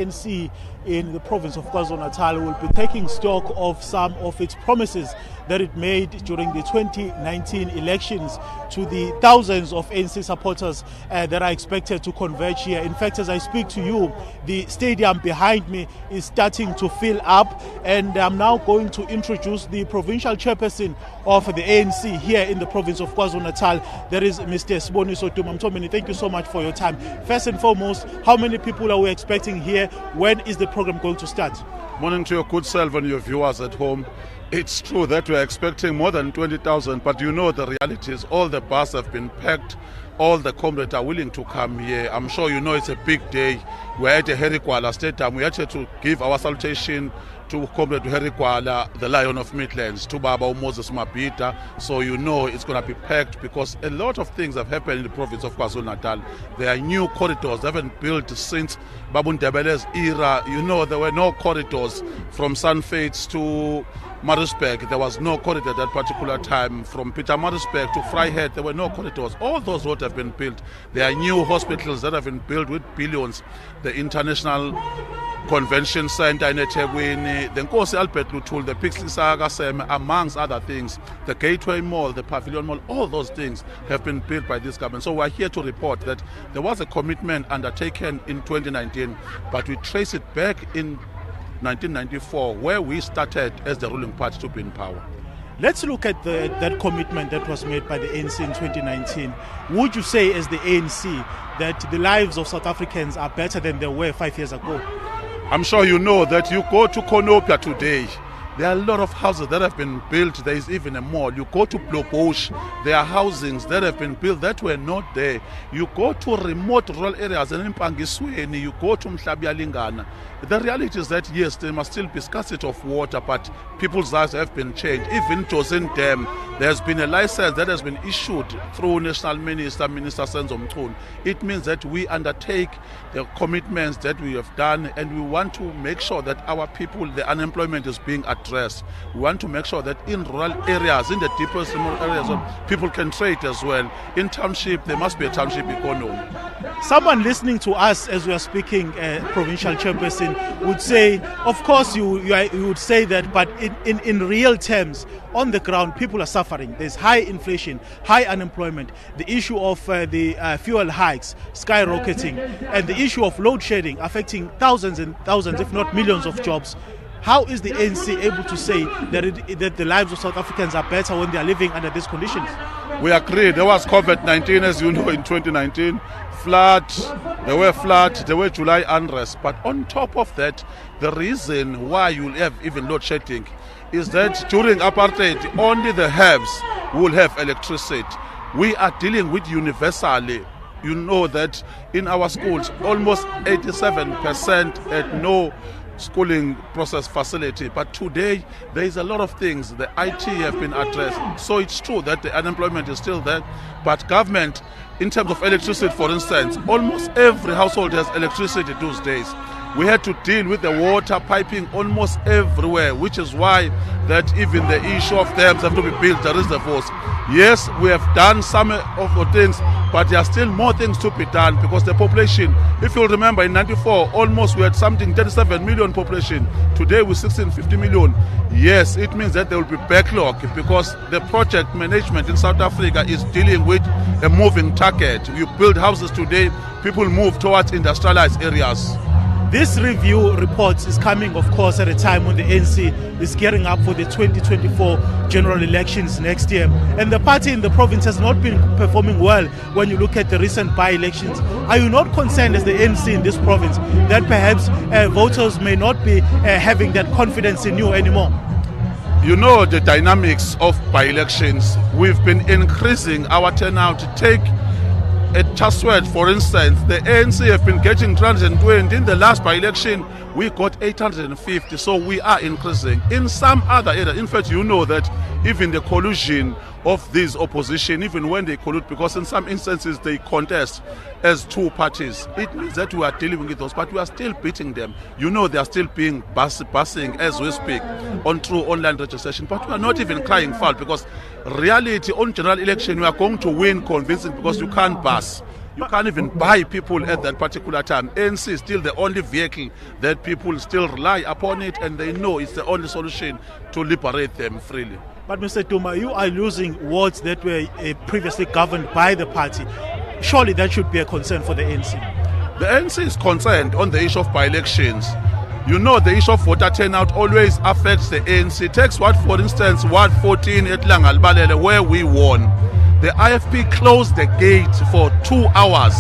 ANC in the province of KwaZulu-Natal will be taking stock of some of its promises that it made during the 2019 elections to the thousands of ANC supporters that are expected to converge here. In fact, as I speak to you, the stadium behind me is starting to fill up, and I'm now going to introduce the provincial chairperson of the ANC here in the province of KwaZulu-Natal. That is Mr. Siboniso Dumamtomini. Thank you so much for your time. First and foremost, how many people are we expecting here? When is the program going to start? Morning to your good self and your viewers at home. It's true that we're expecting more than 20,000, but you know the reality is all the buses have been packed. All the comrades are willing to come here. I'm sure you know it's a big day. We're at the Harry Gwala Stadium. We're here to give our salutation to Comrade Harry Gwala, the Lion of Midlands, to Baba Moses Mabita. So you know it's going to be packed because a lot of things have happened in the province of KwaZulu-Natal. There are new corridors that have been built since Babu Ndebele's era. You know there were no corridors from Sunfates to Maritzburg. There was no corridor at that particular time. From Pietermaritzburg to Vryheid, there were no corridors. All those roads have been built. There are new hospitals that have been built with billions. The International Convention Center in eThekwini, the Nkosi Albert Luthuli, the Pixley Saga Sem, amongst other things, the Gateway Mall, the Pavilion Mall, all those things have been built by this government. So we're here to report that there was a commitment undertaken in 2019, but we trace it back in 1994, where we started as the ruling party to be in power. Let's look at that commitment that was made by the ANC in 2019. Would you say, as the ANC, that the lives of South Africans are better than they were 5 years ago? I'm sure you know that you go to Konopia today, there are a lot of houses that have been built. There is even a mall. You go to Blobosh, there are housings that have been built that were not there. You go to remote rural areas, and in Pangisweni, you go to Mhlabya-Lingana. The reality is that, yes, there must still be scarcity of water, but people's lives have been changed. Even Tosin Dam, there has been a license that has been issued through National Minister Senzo Mchunu. It means that we undertake the commitments that we have done, and we want to make sure that our people, the unemployment is being addressed. We want to make sure that in rural areas, in the deepest remote areas, people can trade as well. In township, there must be a township economy. Someone listening to us as we are speaking, provincial chairperson, would say, of course you would say that, but in real terms, on the ground, people are suffering. There's high inflation, high unemployment, the issue of the fuel hikes skyrocketing, and the issue of load shedding affecting thousands and thousands, if not millions of jobs. How is the ANC able to say that the lives of South Africans are better when they are living under these conditions? We agree. There was COVID-19, as you know, in 2019. There were July unrest. But on top of that, the reason why you'll have even load shedding is that during apartheid, only the haves will have electricity. We are dealing with universally. You know that in our schools, almost 87% had no schooling process facility, but today there is a lot of things. The IT have been addressed, so it's true that the unemployment is still there, but government, in terms of electricity, for instance, almost every household has electricity these days. We had to deal with the water piping almost everywhere, which is why that even the issue of dams have to be built, the reservoirs. Yes, we have done some of the things, but there are still more things to be done because the population, if you'll remember, in 94, almost we had something 37 million population. Today we're 1650 million. Yes, it means that there will be backlog because the project management in South Africa is dealing with a moving target. You build houses today, people move towards industrialized areas. This review report is coming, of course, at a time when the ANC is gearing up for the 2024 general elections next year. And the party in the province has not been performing well when you look at the recent by-elections. Are you not concerned as the ANC in this province that perhaps voters may not be having that confidence in you anymore? You know the dynamics of by-elections. We've been increasing our turnout to take at Chaswell, for instance, the ANC have been getting 320. In the last by-election, we got 850. So we are increasing. In some other areas, in fact, you know that even the collusion of this opposition, even when they collude, because in some instances they contest as two parties, it means that we are dealing with those, but we are still beating them. You know they are still being busing as we speak on through online registration, but we are not even crying foul because reality on general election we are going to win convincing because you can't bus. You can't even buy people at that particular time. ANC is still the only vehicle that people still rely upon it, and they know it's the only solution to liberate them freely. But Mr. Duma, you are losing wards that were previously governed by the party. Surely that should be a concern for the ANC. The ANC is concerned on the issue of by-elections. You know, the issue of voter turnout always affects the ANC. Take what, for instance, Ward 14 at Langalbalele, where we won. The IFP closed the gate for 2 hours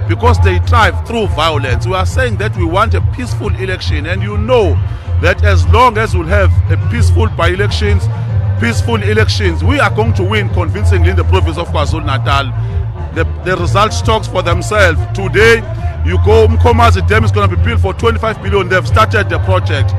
because they thrive through violence. We are saying that we want a peaceful election, and you know that as long as we'll have a peaceful by-elections, peaceful elections, we are going to win convincingly in the province of KwaZulu-Natal. The results talks for themselves. Today, you go, Mkomazi Dam is going to be built for 25 billion. They've started the project.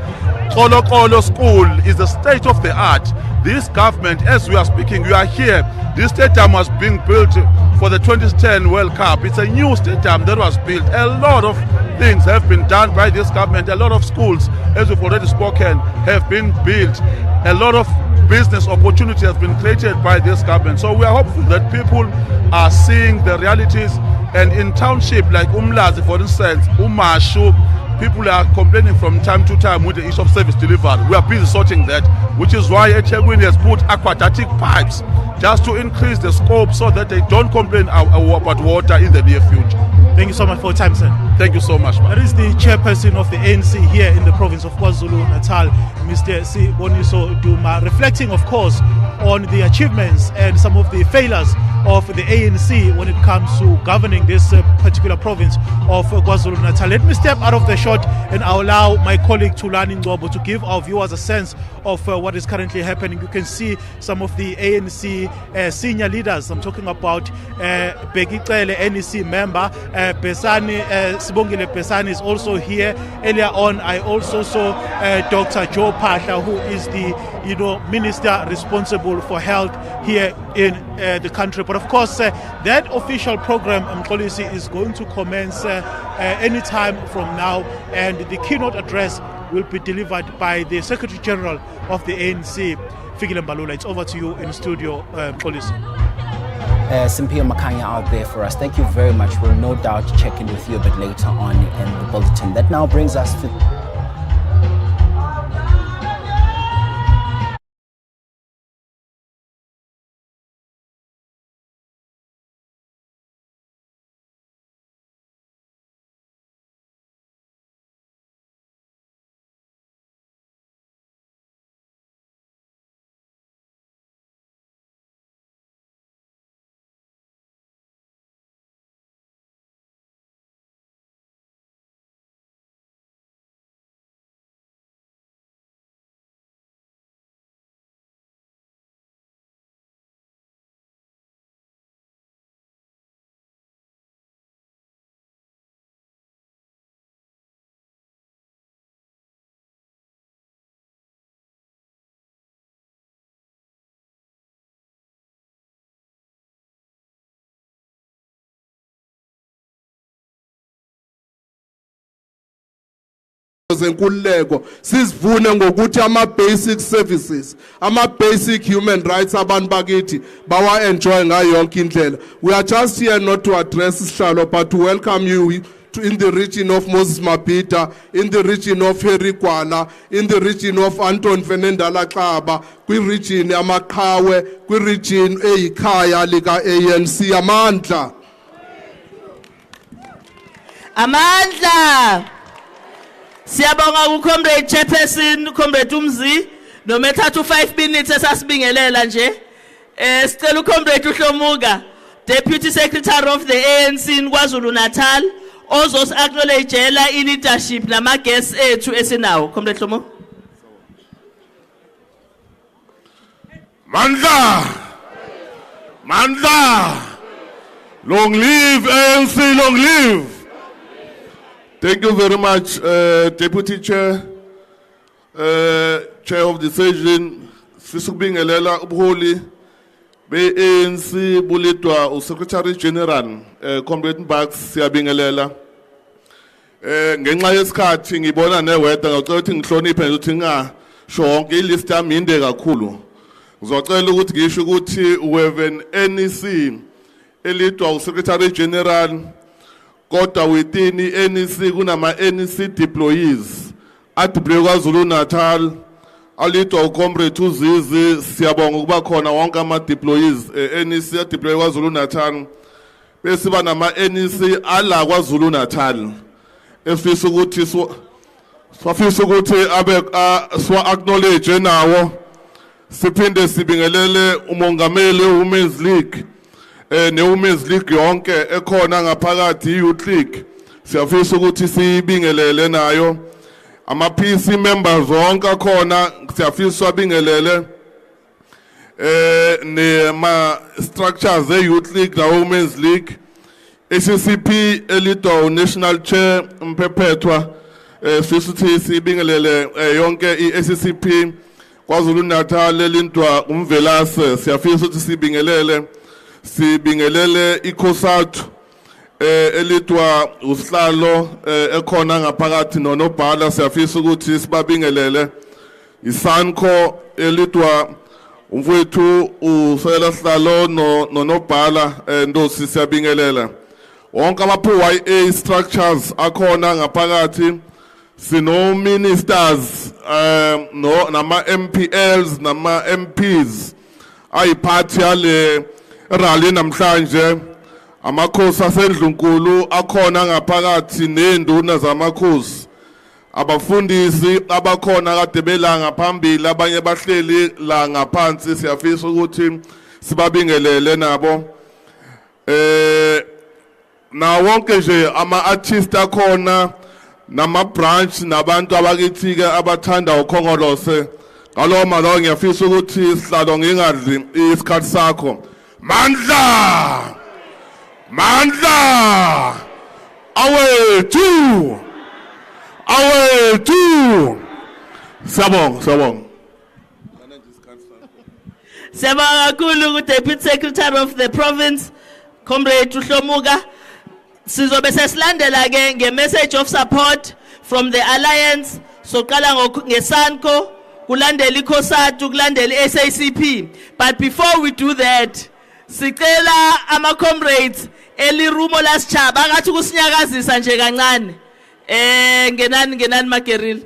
Kolo Kolo School is the state of the art. This government, as we are speaking, you are here. This stadium was being built for the 2010 World Cup. It's a new stadium that was built. A lot of things have been done by this government. A lot of schools, as we've already spoken, have been built. A lot of business opportunity has been created by this government. So we are hopeful that people are seeing the realities. And in township like Umlazi, for instance, Umashu, people are complaining from time to time with the issue of service delivery. We are busy sorting that, which is why Etegwini has put aquatic pipes just to increase the scope so that they don't complain about water in the near future. Thank you so much for your time, sir. Thank you so much, man. That is the chairperson of the ANC here in the province of KwaZulu-Natal, Mr. Siboniso Duma, reflecting, of course, on the achievements and some of the failures of the ANC when it comes to governing this particular province of KwaZulu-Natal. Let me step out of the shot and I'll allow my colleague Tulani Ngobo to give our viewers a sense of what is currently happening. You can see some of the ANC senior leaders. I'm talking about Begicele NEC member, Besani, Sibongile Besani is also here. Earlier on, I also saw Dr. Joe Pasha, who is the minister responsible for health here in the country. But of course, that official program, Mkolisi, is going to commence any time from now, and the keynote address will be delivered by the Secretary General of the ANC, Fikile Mbalula. It's over to you in studio, Mkolisi. Simpio Makanya out there for us. Thank you very much. We'll no doubt check in with you a bit later on in the bulletin. That now brings us to zenkululeko sizivune ngokuthi ama-basic services, ama-basic human rights abantu bakithi bawa-enjoy ngayo yonke indlela. We are just here not to address isihlalo but to welcome you in the region of Moses Mapita, in the region of Harry Gwala, in the region of Anton Fernandala Xaba, kwi-region yamaqhawe, kwi-region eyikhaya lika ANC. Amandla. Amandla. Siyabonga uComrade Chairperson, uComrade Umzi, no methathu 5 minutes esasibingelela nje. Sicela uComrade uHlomuga, Deputy Secretary of the ANC in KwaZulu-Natal, ozos acknowledgela i-leadership nama guests ethu esinawo. Comrade Hlomuga. Mandla. Long live ANC, long live. Thank you very much, Deputy Chair, Chair of the Session, Fisubingelela Ubholi, ANC Bulitwa, or Secretary General, Comrade Bax, Siabingelela. Ngenxa yesikhathi ngibona newetha ngicela ngihloniphe ukuthi ngashonke ilist yami inde kakhulu. Ngizocela ukuthi ngisho ukuthi we have an NEC elidwa uSecretary General kodwa within iNEC kunama NEC deployees adeploy KwaZulu-Natal alidwa uComrade uZizi siyabonga ukuba khona wonke ama deployees NEC adeploy KwaZulu-Natal bese banama NEC ala KwaZulu-Natal efisa ukuthi swafisa ukuthi abe swa acknowledge nawo siphinde sibingelele umongameli weWomen's League neWomen's League yonke ekhona ngaphakathi iYouth League siyafisa ukuthi sibingelele nayo ama PC members wonke khona siyafisa wabingelele nema structures eYouth League naWomen's League SABC elidwa National Chair Mphethwa sifisa ukuthi sibingelele yonke iSABC KwaZulu-Natal elindwa umvelase siyafisa ukuthi sibingelele ikhosathu elidwa usihlalo ekhona ngaphakathi nonobhala siyafisa ukuthi sibabingelele isanko elidwa umfowethu usela sihlalo nonobhala ndosi siyabingelela wonke ama-YA structures akhona ngaphakathi sino ministers nama MPLs nama MPs ayiphathi yale rally namhlanje amakhosi asendlunkulu akhona ngaphakathi nenduna zamakhosi abafundisi abakhona kade belanga phambili abanye bahleli la ngaphansi siyafisa ukuthi sibabingelele nabo na wonke nje ama artists akhona nama branch nabantu abakithi ke abathanda ukhongolose ngalo malo ngiyafisa ukuthi sihlalo ngingadli isikhathi sakho mandla awethu siyabonga Siyabonga kakhulu ku-Deputy Secretary of the Province, Comrade Uhlomuga. Sizobe sesilandela ke nge-message of support from the Alliance. Soqala ngeSANCO, kulandela ikhosatu, kulandela iSABC. But before we do that, sicela ama-comrades elirumo lasitshaba angathi kusinyakazisa nje kancane. Ngenani Makeril.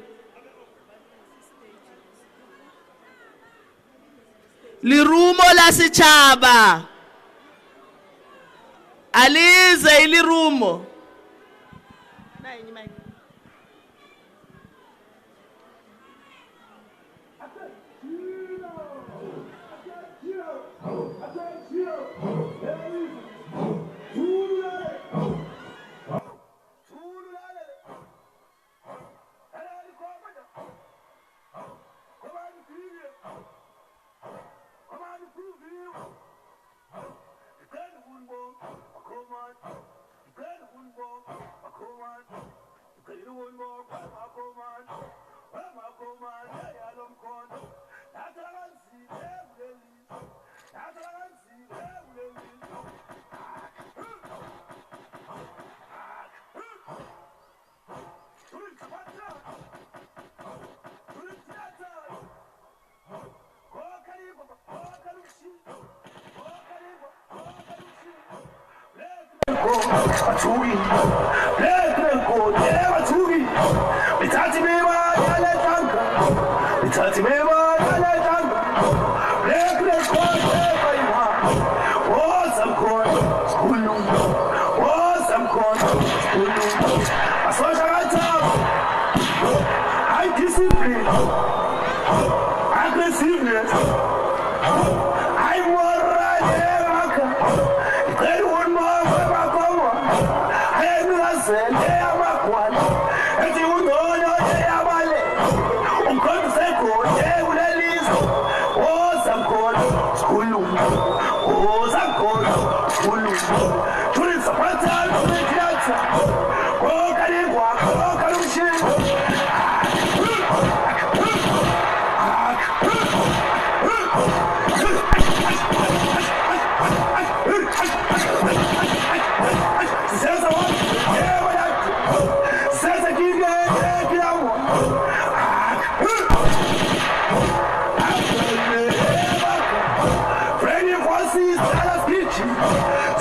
Lirumo lasitshaba. Alize ilirumo.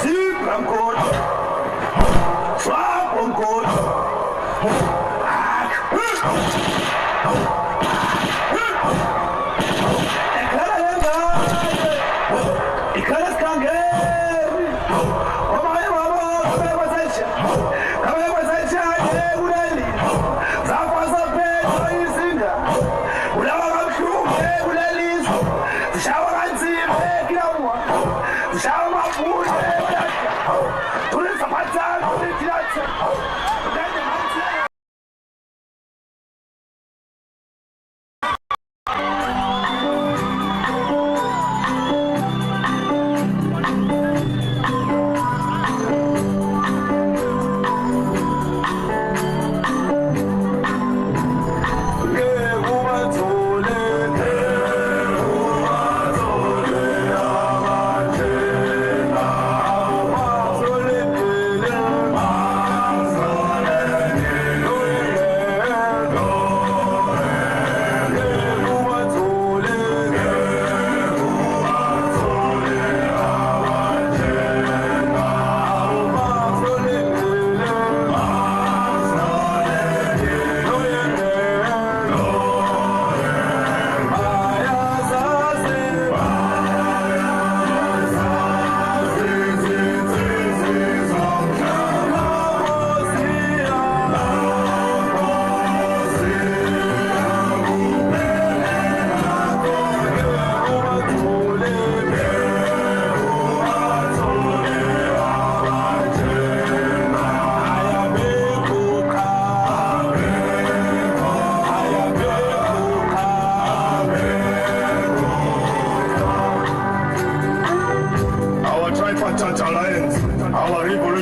See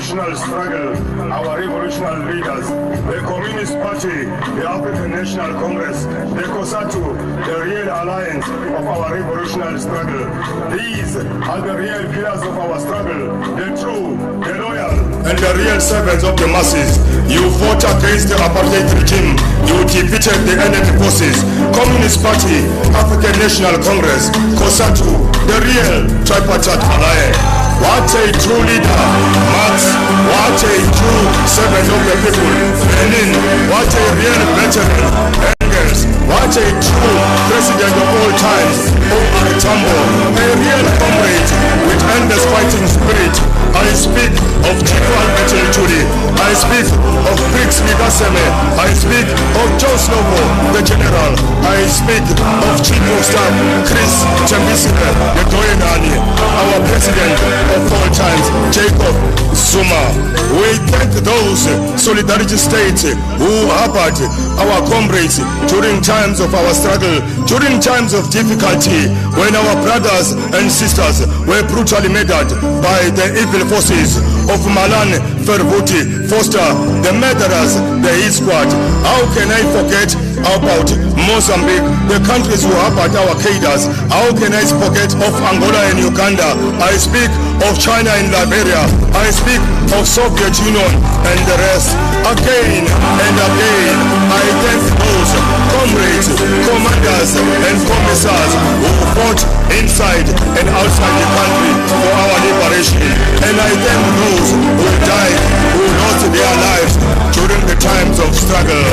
revolutionary struggle, our revolutionary leaders, the Communist Party, the African National Congress, the COSATU, the real alliance of our revolutionary struggle. These are the real pillars of our struggle, the true, the loyal, and the real servants of the masses. You fought against the apartheid regime. You defeated the enemy forces. Communist Party, African National Congress, COSATU, the real tripartite alliance. What a true leader, Marx. What a true servant of the people, Lenin. What a real veteran, Engels. What a true president of all times, Tambo. A real comrade with endless fighting spirit. I speak of Chikwal Echelichuri. I speak of Briggs Migaseme. I speak of Joe Slovo, the general. I speak of Chief of Staff Chris Chembisile, the Doyenani, our president of all times, Jacob Zuma. We thank those solidarity states who harbored our comrades during times of our struggle, during times of difficulty, when our brothers and sisters were brutally murdered by the evil forces of Malan, Ferbuti, Foster, the murderers, the hit squad. How can I forget about Mozambique, the countries who harbored our cadres? How can I forget of Angola and Uganda? I speak of China and Liberia. I speak of Soviet Union and the rest. Again and again, I thank those comrades, commanders and commissars who fought inside and outside the country for our liberation. And I thank those who died, who lost their lives during the times of struggle.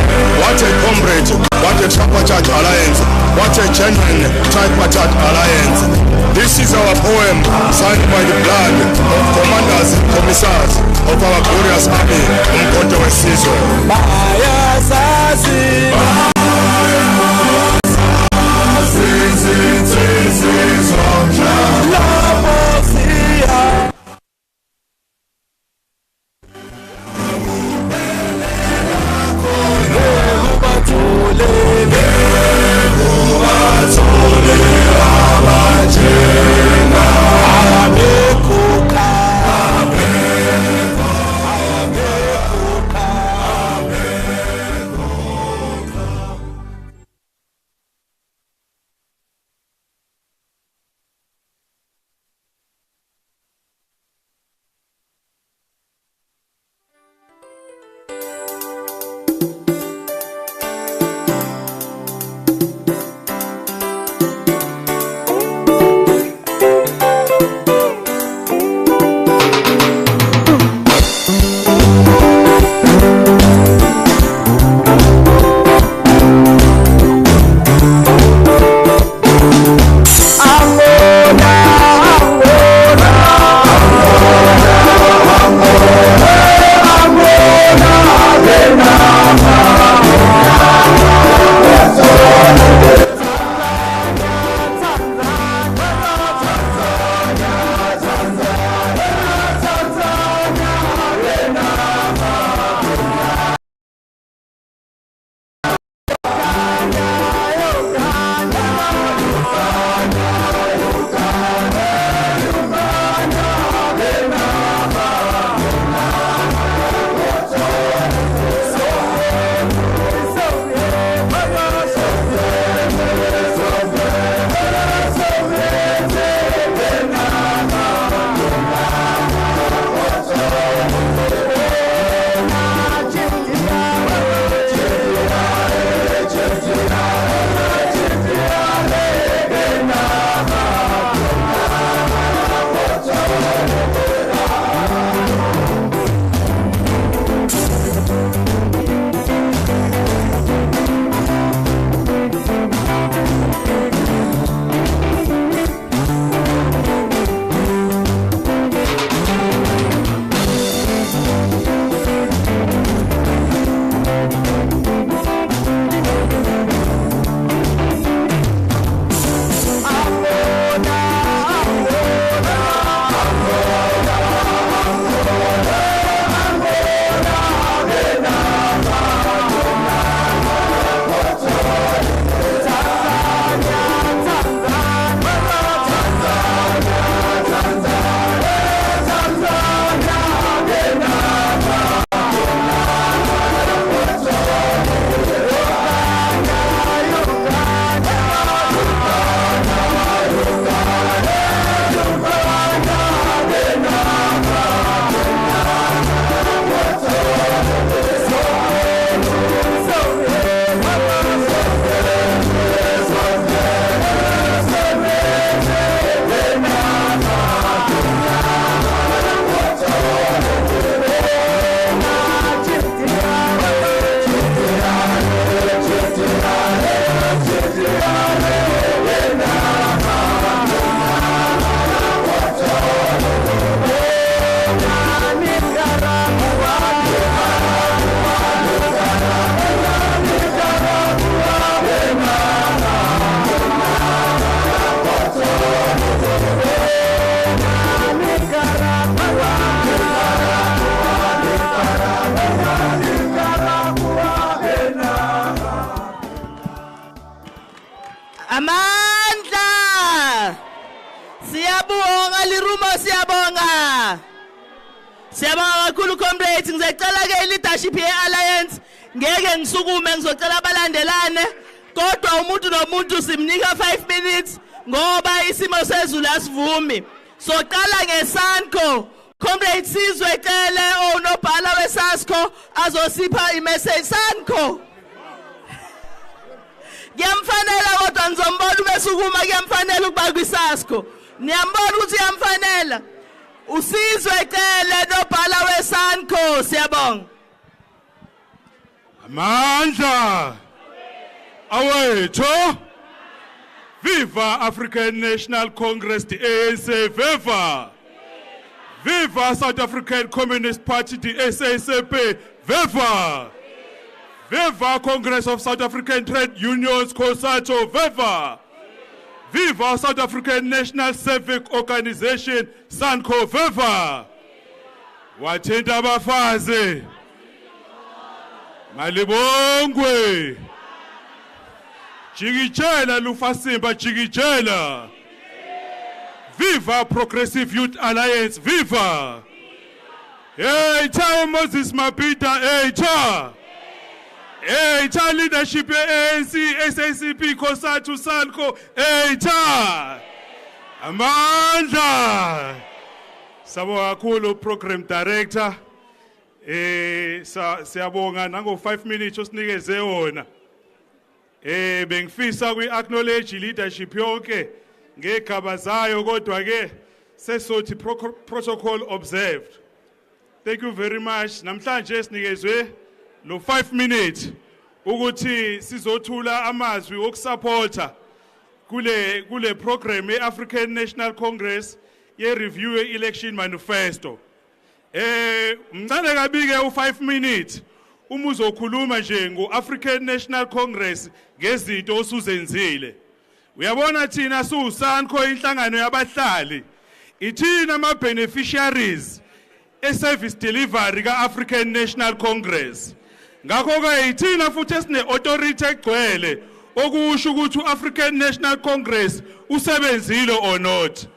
What a comrade, what a tripartite alliance, what a genuine tripartite alliance. This is our poem signed by the blood of commanders and commissars of our glorious army, Umkhonto weSizwe. Amandla. Siyabonga lirumo siyabonga. Siyabonga kakhulu comrades ngizecela ke leadership ye alliance ngeke ngisukume ngizocela abalandelane kodwa umuntu nomuntu simnika 5 minutes ngoba isimo sezulu asivumi. Soqala ngeSANCO. Comrades sizwe cele onobhala weSASCO azosipha imessage SANCO. Kuyamfanela kodwa ngizombona ubesukuma kuyamfanela ukuba kwiSASCO. Niyambona ukuthi yamfanela. Usizwe cele nobhala weSANCO siyabonga. Amandla. Awetho. Viva African National Congress, the ANC, viva! Viva South African Communist Party, the SABC, viva! Viva Congress of South African Trade Unions, KZN, viva! Viva South African National Civic Organization, SANCO, viva! Wathinta abafazi. Malibongwe. Jigijela Lufasimba Jigijela. Viva Progressive Youth Alliance, viva! Hey, cha Moses Mapita, hey, cha! Hey, cha leadership ANC, SACP, KZN, SANCO, hey, cha! Amandla! Sabo kakhulu program director. Siyabonga nango 5 minutes osinikeze wona. Bengifisa kwi-acknowledge leadership yonke ngegaba zayo kodwa ke sesothi protocol observed. Thank you very much. Namhlanje sinikezwe lo 5 minutes ukuthi sizothula amazwi okusupporta kule program ye-African National Congress ye-review ye-election manifesto. Mncane kabike u5 minutes uma uzokhuluma nje ngo-African National Congress ngezinto osuzenzile. Uyabona thina siwuSANCO inhlangano yabahlali. Ithina ama-beneficiaries e-service delivery ka-African National Congress. Ngakho-ke ithina futhi esine-authority egcwele okusho ukuthi u-African National Congress usebenzile or not.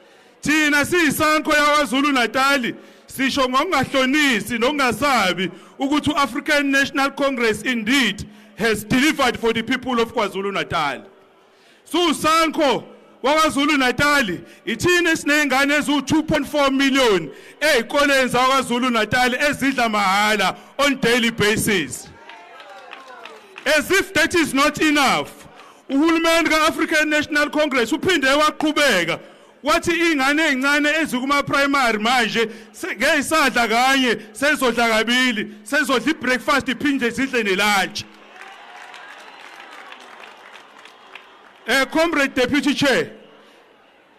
Thina siyiSANCO yaKwaZulu-Natal sisho ngokungahlonisi nokungasabi ukuthi u-African National Congress indeed has delivered for the people of KwaZulu-Natal. So SANCO waKwaZulu-Natal ithina sinengane ezu-2.4 million ezikoleni zaKwaZulu-Natal ezidla mahala on daily basis. As if that is not enough, uhulumeni ka-African National Congress uphinde waqhubeka wathi ingane ezincane ezikuma primary manje ngeyisadla kanye sezodla kabili sezodla ibreakfast iphinde zidle nelunch. Comrade Deputy Chair,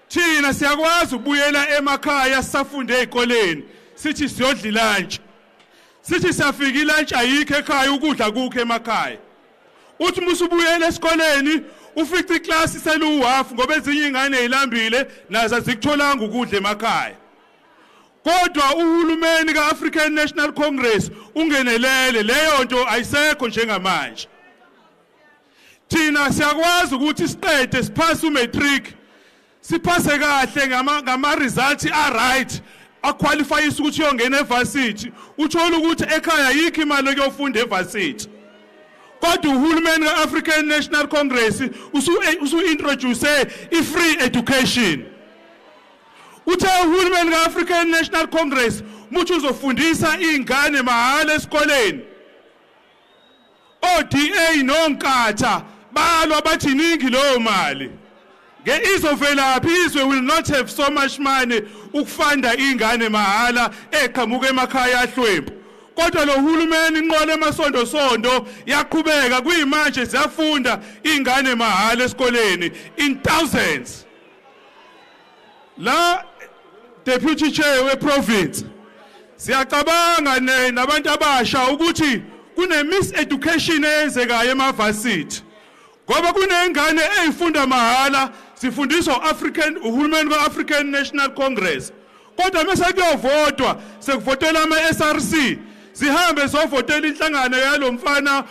thina siyakwazi ukubuyela emakhaya sisafunde ezikoleni sithi siyodla ilunch. Sithi siyafika ilunch ayikho ekhaya ukudla kukho emakhaya. Uthi musubuyela esikoleni ufica iclass seluhafu ngoba ezinye ingane ezilambile nazo azikutholanga ukudla emakhaya. Kodwa uhulumeni ka-African National Congress ungenelele leyo nto ayisekho njengamanje. Thina siyakwazi ukuthi siqede siphase umatric siphase kahle ngama results right aqualifyisa ukuthi uyongena evarsity uthola ukuthi ekhaya yikho imali yokufunda evarsity. Kodwa uhulumeni ka-African National Congress usu introduce i-free education. Uthe uhulumeni ka-African National Congress muthi uzofundisa ingane mahala esikoleni. ODA nonkatha balwa bathi ningi leyo mali. Ngeizovela izwe will not have so much money ukufunda ingane mahala eqhamuka emakhaya ahlwempu. Kodwa lo hulumeni inqola emasondo sondo yaqhubeka kuyimanje ziyafunda ingane mahala esikoleni in thousands. La Deputy Chair we province siyacabanga nabantu abasha ukuthi kune miseducation eyenzekayo emavasithi. Ngoba kunengane ezifunda mahala sifundiswa uhulumeni ka-African National Congress. Kodwa mase kuyovotwa sekuvotela ama-SRC zihambe zovotela inhlangano yalo mfana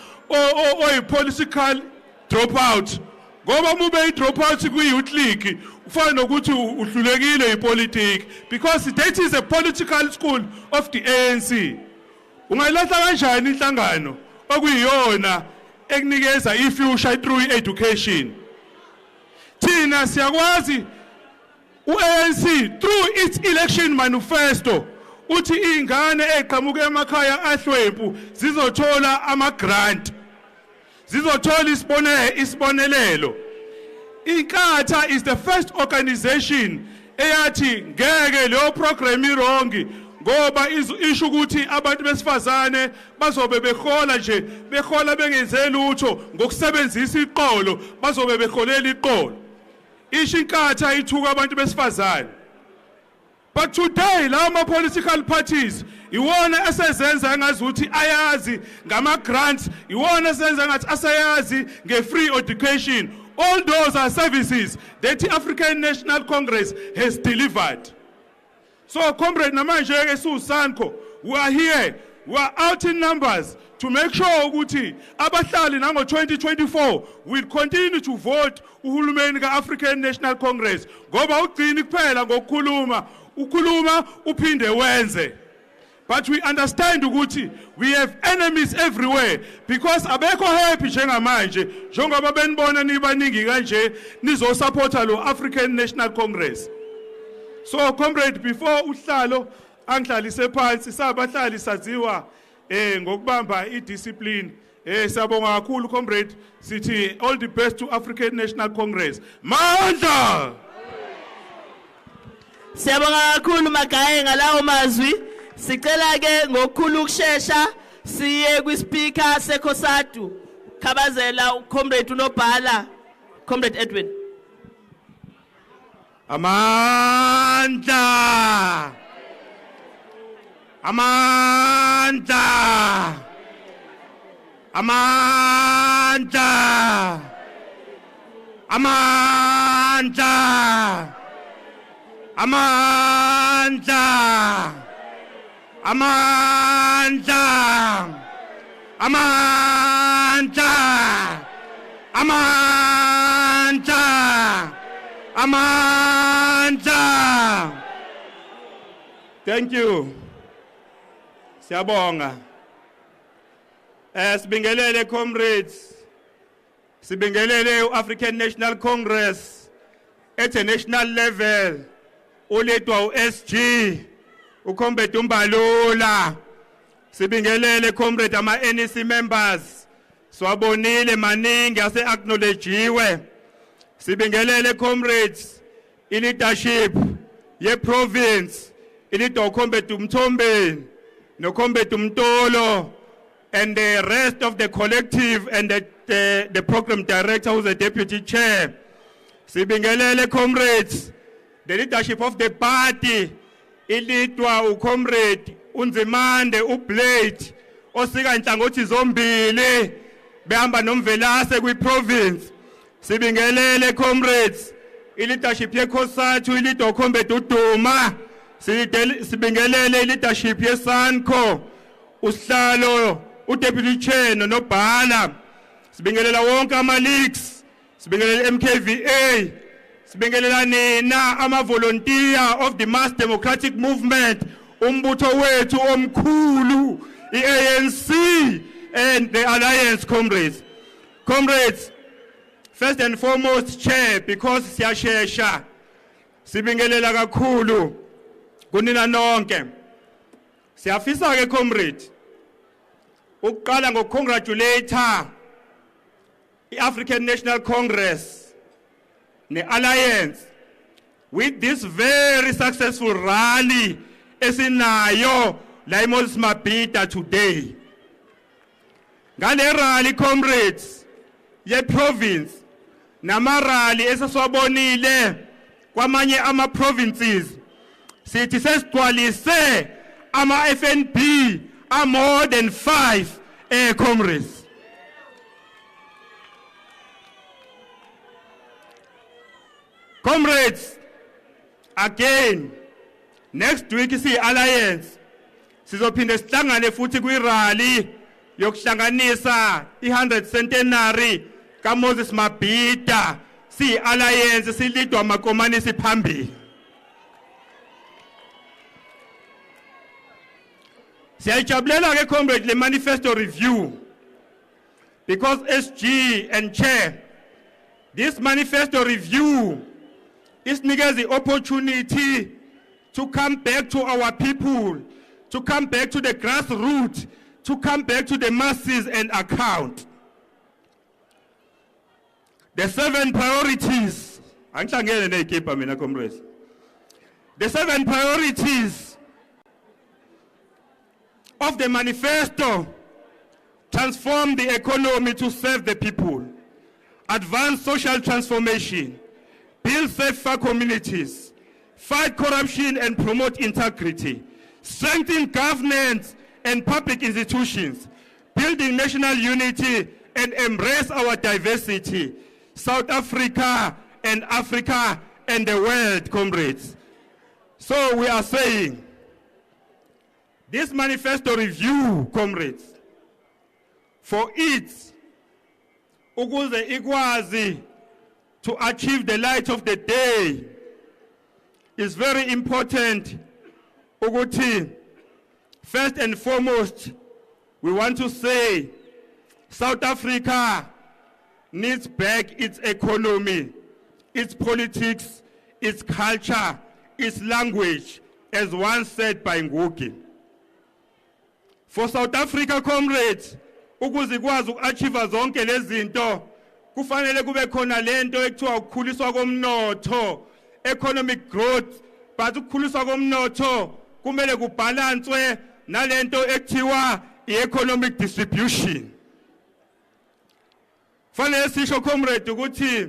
oyi-political dropout ngoba mube drop out kwi-youth league ufana nokuthi uhlulekile ipolitiki, because that is a political school of the ANC. Ungayilahla kanjani inhlangano okuyiyona ekunikeza i-future through education? Thina siyakwazi u-ANC through its election manifesto uthi ingane eqhamuka emakhaya ahlwempu zizothola ama-grant, zizothola isibonelelo. INkatha is the first organization eyathi ngeke leyo program irongi ngoba isho ukuthi abantu besifazane bazobe behola nje, behola bengenze lutho ngokusebenzisa iqolo, bazobe beholela iqolo. Isho iNkatha ithuka abantu besifazane. But today lama political parties iwona esezenza ngazuthi ayazi ngama grants, iwona esezenza ngathi asayazi nge-free education. All those are services that the African National Congress has delivered. So, comrade namanje esusanko, we are here, we are out in numbers to make sure ukuthi abahlali nango 2024 will continue to vote uhulumeni ka African National Congress. Ngoba ugcini kuphela ngokukhuluma, ukhuluma uphinde wenze. But we understand ukuthi we have enemies everywhere, because abekho happy njengamanje njengoba benibona nibaningi kanje nizosupporta lo African National Congress. So comrade, before uhlalo angihlalise phansi, sabahlali saziwa ngokubamba idiscipline. Siyabonga kakhulu comrade, sithi all the best to African National Congress. Mandla! Siyabonga kakhulu Magaye ngalawo mazwi. Sicela ke ngokukhulu ukusheshsha siye kwi-speaker seKOSATU khabazela uComrade unobhala, Comrade Edwin. Amandla! Amandla! Amandla! Amandla! Amandla! Amandla! Amandla! Amandla! Amandla! Thank you. Siyabonga. Sibingelele comrades. Sibingelele u-African National Congress at a national level. Uledwa u-SG. Ucomrade Umbalula. Sibingelele comrade ama NEC members. Swabonile maningi ase acknowledgewe. Sibingelele comrades i-leadership ye province, ilidwa uComrade Umthombe no Comrade Umtolo and the rest of the collective and the program director who's the deputy chair. Sibingelele comrades, the leadership of the party, ilidwa uComrade Unzimande uBlade osika nhlangothi zombili behamba nomvelase kwi-province. Sibingelele comrades, i-leadership yeKOSATU ilidwa uComrade uDuma. Sibingelele i-leadership yeSANCO usihlalo uDeputy Chair nobhala. Sibingelela wonke ama-leagues, sibingelela MKVA, sibingelela nina ama-volunteer of the Mass Democratic Movement, umbutho wethu omkhulu, i-ANC and the Alliance comrades. Comrades, first and foremost, Chair, because siyashesha, sibingelela kakhulu kunina nonke. Siyafisa ke comrade ukuqala ngokongratulate i-African National Congress ne-Alliance with this very successful rally esinayo la eMoses Mabhida today. Ngale rally comrades ye province namarali esaswabonile kwamanye ama provinces sithi sesigcwalise ama FNB are more than 5 comrades. Comrades, again next week is the Alliance sizophinde sihlangane futhi kwi rally yokuhlanganisa i100th centenary ka Moses Mabhida si alliance silidwa makomanisi phambili. Siyajabulela ke comrade le manifesto review because SG and chair, this manifesto review is the opportunity to come back to our people, to come back to the grassroots, to come back to the masses and account. The 7 priorities, the 7 priorities of the manifesto: transform the economy to serve the people, advance social transformation, build safer communities, fight corruption and promote integrity, strengthen governance and public institutions, building national unity and embrace our diversity, South Africa and the world, comrades. So we are saying, this manifesto review, comrades, for it, ukuze ikwazi to achieve the light of the day, is very important. Ukuthi, first and foremost, we want to say South Africa needs back its economy, its politics, its culture, its language, as once said by Ngugi. For South Africa, comrades, ukuze ikwazi uku-achieve zonke lezi zinto, kufanele kube khona lento ekuthiwa ukukhuliswa komnotho, economic growth, but ukukhuliswa komnotho kumele kubhalanswe nalento ekuthiwa i-economic distribution. Fanele sisho comrade ukuthi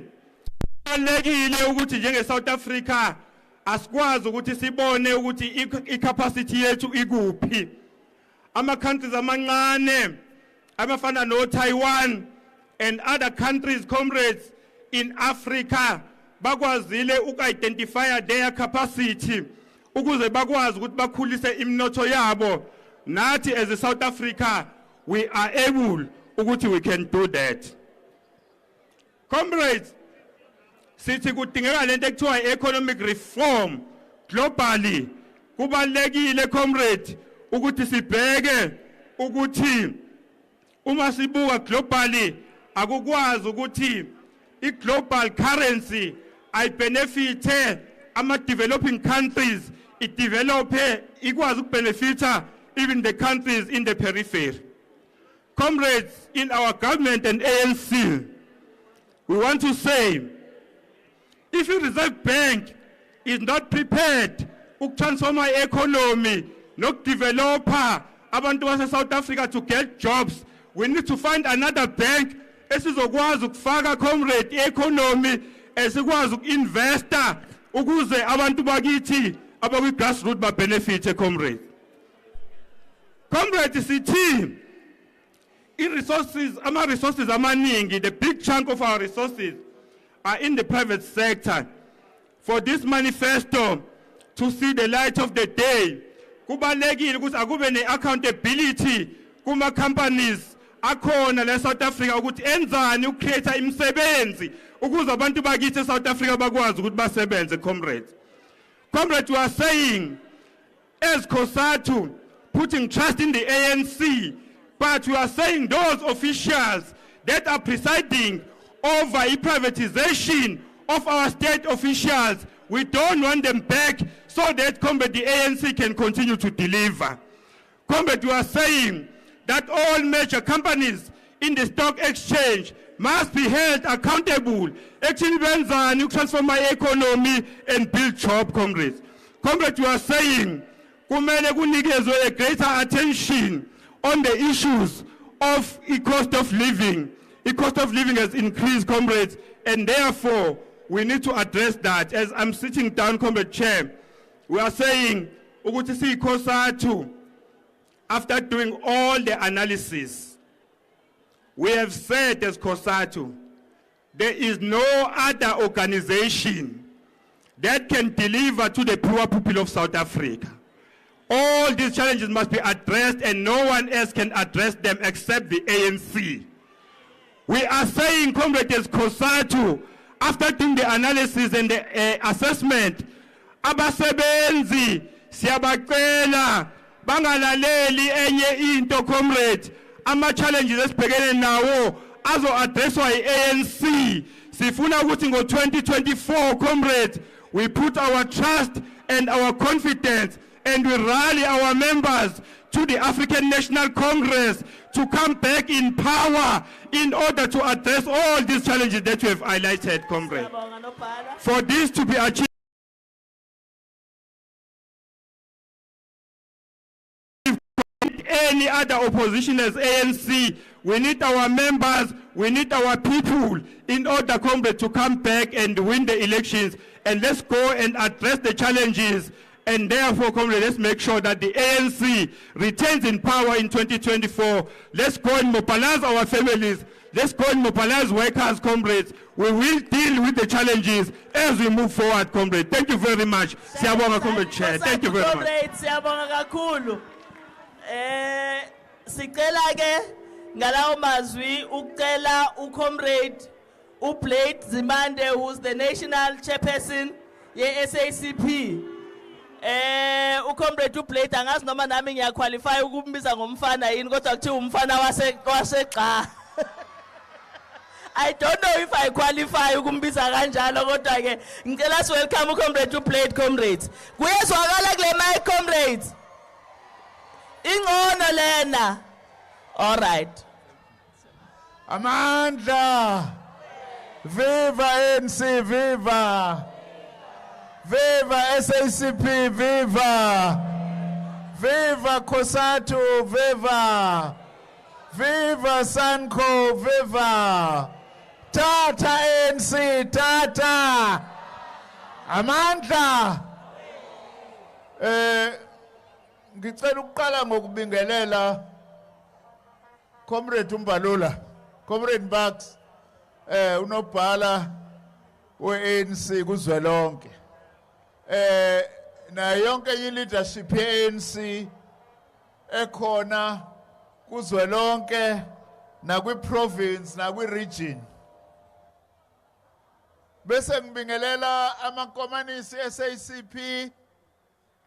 kubalulekile ukuthi njenge South Africa asikwazi ukuthi sibone ukuthi i-capacity yethu ikuphi. Ama-countries amancane abafana no Taiwan and other countries, comrades, in Africa bakwazile uku-identify their capacity ukuze bakwazi ukuthi bakhulise imnotho yabo. Nathi as a South Africa, we are able ukuthi we can do that. Comrades, sithi kudingeka lento ekuthiwa economic reform globally. Kubalulekile comrade ukuthi sibheke ukuthi uma sibuka globally akukwazi ukuthi i-global currency ayibenefite ama-developing countries, it-develope ikwazi ukubenefita even the countries in the periphery. Comrades, in our government and ANC, we want to say, if the Reserve Bank is not prepared to transform our economy, not develop abantu base South Africa to get jobs, we need to find another bank esizokwazi ukufaka comrade economy, esikwazi uku-investa ukuze abantu bakithi abakwi-grassroots ba-benefit comrade. Comrade, sithi i-resources, ama-resources amaningi, the big chunk of our resources are in the private sector. For this manifesto to see the light of the day, kubalulekile ukuthi akube ne-accountability kuma-companies akhona la South Africa ukuthi enzani ukukhetha imisebenzi ukuze abantu bakithi South Africa bakwazi ukuthi basebenze. Comrades, we are saying as COSATU putting trust in the ANC, but we are saying those officials that are presiding over privatization of our state officials, we don't want them back so that comrade, the ANC can continue to deliver. Comrade, we are saying that all major companies in the stock exchange must be held accountable. Actually, benzani transform my economy and build jobs, comrades. Comrade, we are saying kumele kunikezwe a greater attention on the issues of cost of living. The cost of living has increased, comrades, and therefore we need to address that. As I'm sitting down, Comrade Chair, we are saying, ukuthi COSATU, after doing all the analysis, we have said as COSATU, there is no other organization that can deliver to the poor people of South Africa. All these challenges must be addressed and no one else can address them except the ANC. We are saying, Comrades Kosatu, after doing the analysis and the assessment, abasebenzi siyabacela bangalaleli enye into, comrades. Ama challenges esibhekene nawo azo addresswa yi-ANC. Sifuna ukuthi ngo 2024, comrades, we put our trust and our confidence and we rally our members to the African National Congress to come back in power in order to address all these challenges that you have highlighted, comrades. For this to be achieved, any other opposition as ANC, we need our members, we need our people in order, comrades, to come back and win the elections. And let's go and address the challenges. And therefore, comrades, let's make sure that the ANC retains in power in 2024. Let's go and mobilize our families. Let's go and mobilize workers, comrades. We will deal with the challenges as we move forward, comrades. Thank you very much. Siyabonga, comrade chair. Thank you very much. Siyabonga kakhulu. Sicela ke ngalawo mazwi ucela ucomrade uBlade Zimande, who's the national chairperson ye SACP. Ucomrade uBlade angazi noma nami ngiyaqualify ukumbiza ngomfana yini kodwa kuthiwa umfana waseqa. I don't know if I qualify ukumbiza kanjalo kodwa ke ngicela si welcome ucomrade uBlade, comrades. Kuyezwakala kule mic, comrades. Ingono lena. All right. Amandla. Viva ANC, viva. Viva SACP, viva. Viva Kosatu, viva. Viva Sanko, viva. Tata ANC, tata. Amandla. Ngicela ukuqala ngokubingelela Comrade Umbalula, Comrade Bucks, unobhala we-ANC kuzwelonke. Na yonke i-leadership ye-ANC ekhona kuzwelonke nakwi-province nakwi-region. Bese ngibingelela amankomanisi SACP,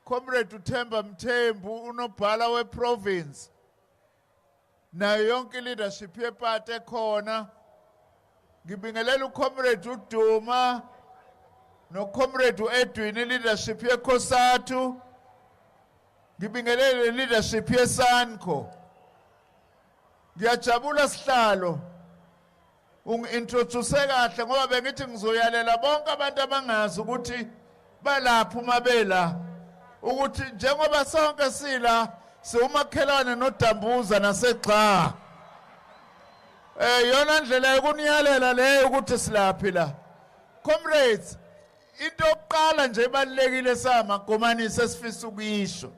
Comrade Uthemba Mthembu, unobhala we-province. Na yonke leadership yeparty ekhona. Ngibingelela uComrade uDuma noComrade uEdwin, leadership yeKosatu. Ngibingelela leadership yeSanco. Ngiyajabula sihlalo ungintroduce kahle ngoba bengithi ngizoyalela bonke abantu abangazi ukuthi balapha umabela ukuthi njengoba sonke sila siumakhelwane noDambuza naseGxa. Yona ndlela yokuniyalela leyo ukuthi silaphi la. Comrades, into yokuqala nje ebalekile samagomanisi esifisa ukuyisho.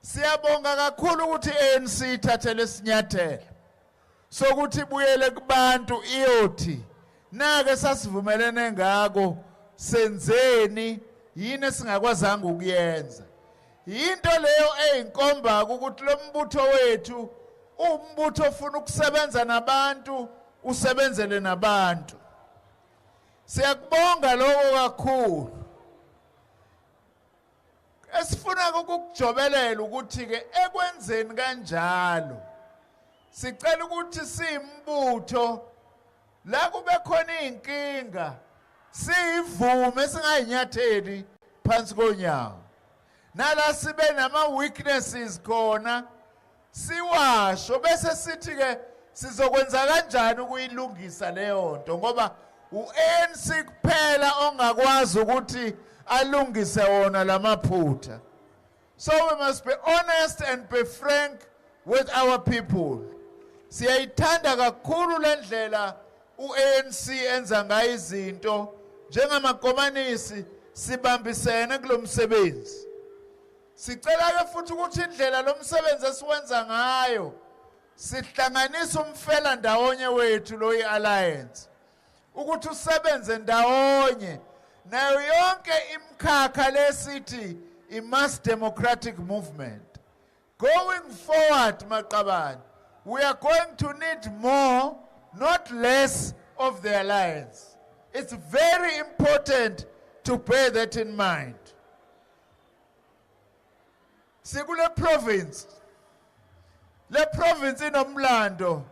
Siyabonga kakhulu ukuthi ANC ithathele isinyathelo sokuthi buyele kubantu iyothi nake sasivumelene ngako senzeni yini esingakwazanga ukuyenza. Into leyo eyinkomba ukuthi lo mbutho wethu umbutho ofuna ukusebenza nabantu usebenzele nabantu. Siyakubonga lokho kakhulu. Esifuna ukukujobelela ukuthi ke ekwenzeni kanjalo sicela ukuthi simbutho la kube khona inkinga sivume singayinyatheli phansi konyawo. Nala sibe nama weaknesses khona siwasho bese sithi ke sizokwenza kanjani ukuyilungisa leyo nto ngoba uANC kuphela ongakwazi ukuthi alungise wona lamaphutha. So we must be honest and be frank with our people. Siyayithanda kakhulu lendlela uANC enza ngayo izinto njengamakomanisi sibambisene kulomsebenzi. Sicela ke futhi ukuthi indlela lomsebenzi esiwenza ngayo sihlanganisa umfela ndawonye wethu lo ialliance ukuthi usebenze ndawonye nayo yonke imkhakha lesithi imass democratic movement. Going forward, Maqabane, we are going to need more not less of the alliance. It's very important to bear that in mind. Sikule province. Le province inomlando.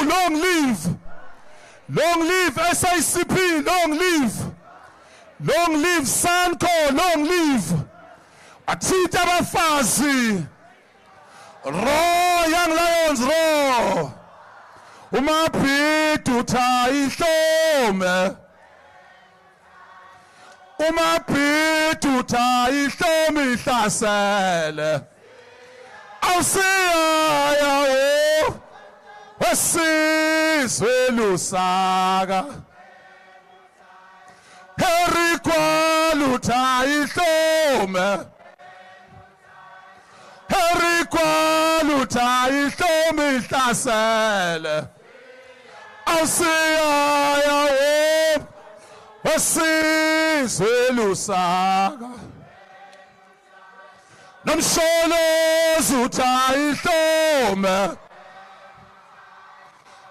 long live. Long live SABC, long live. Long live Sanko, long live. Atita bafazi. Raw Young Lions, raw. Umaphithi utha ihlome. Umaphithi utha ihlome ihlasele. Awusiyaya wo. Wesizwe lusaka. Harry Gwala utha ihlome. Harry Gwala utha ihlome ihlasele. Awusiyaya wo. Wesizwe lusaka. Nomsholozi utha ihlome.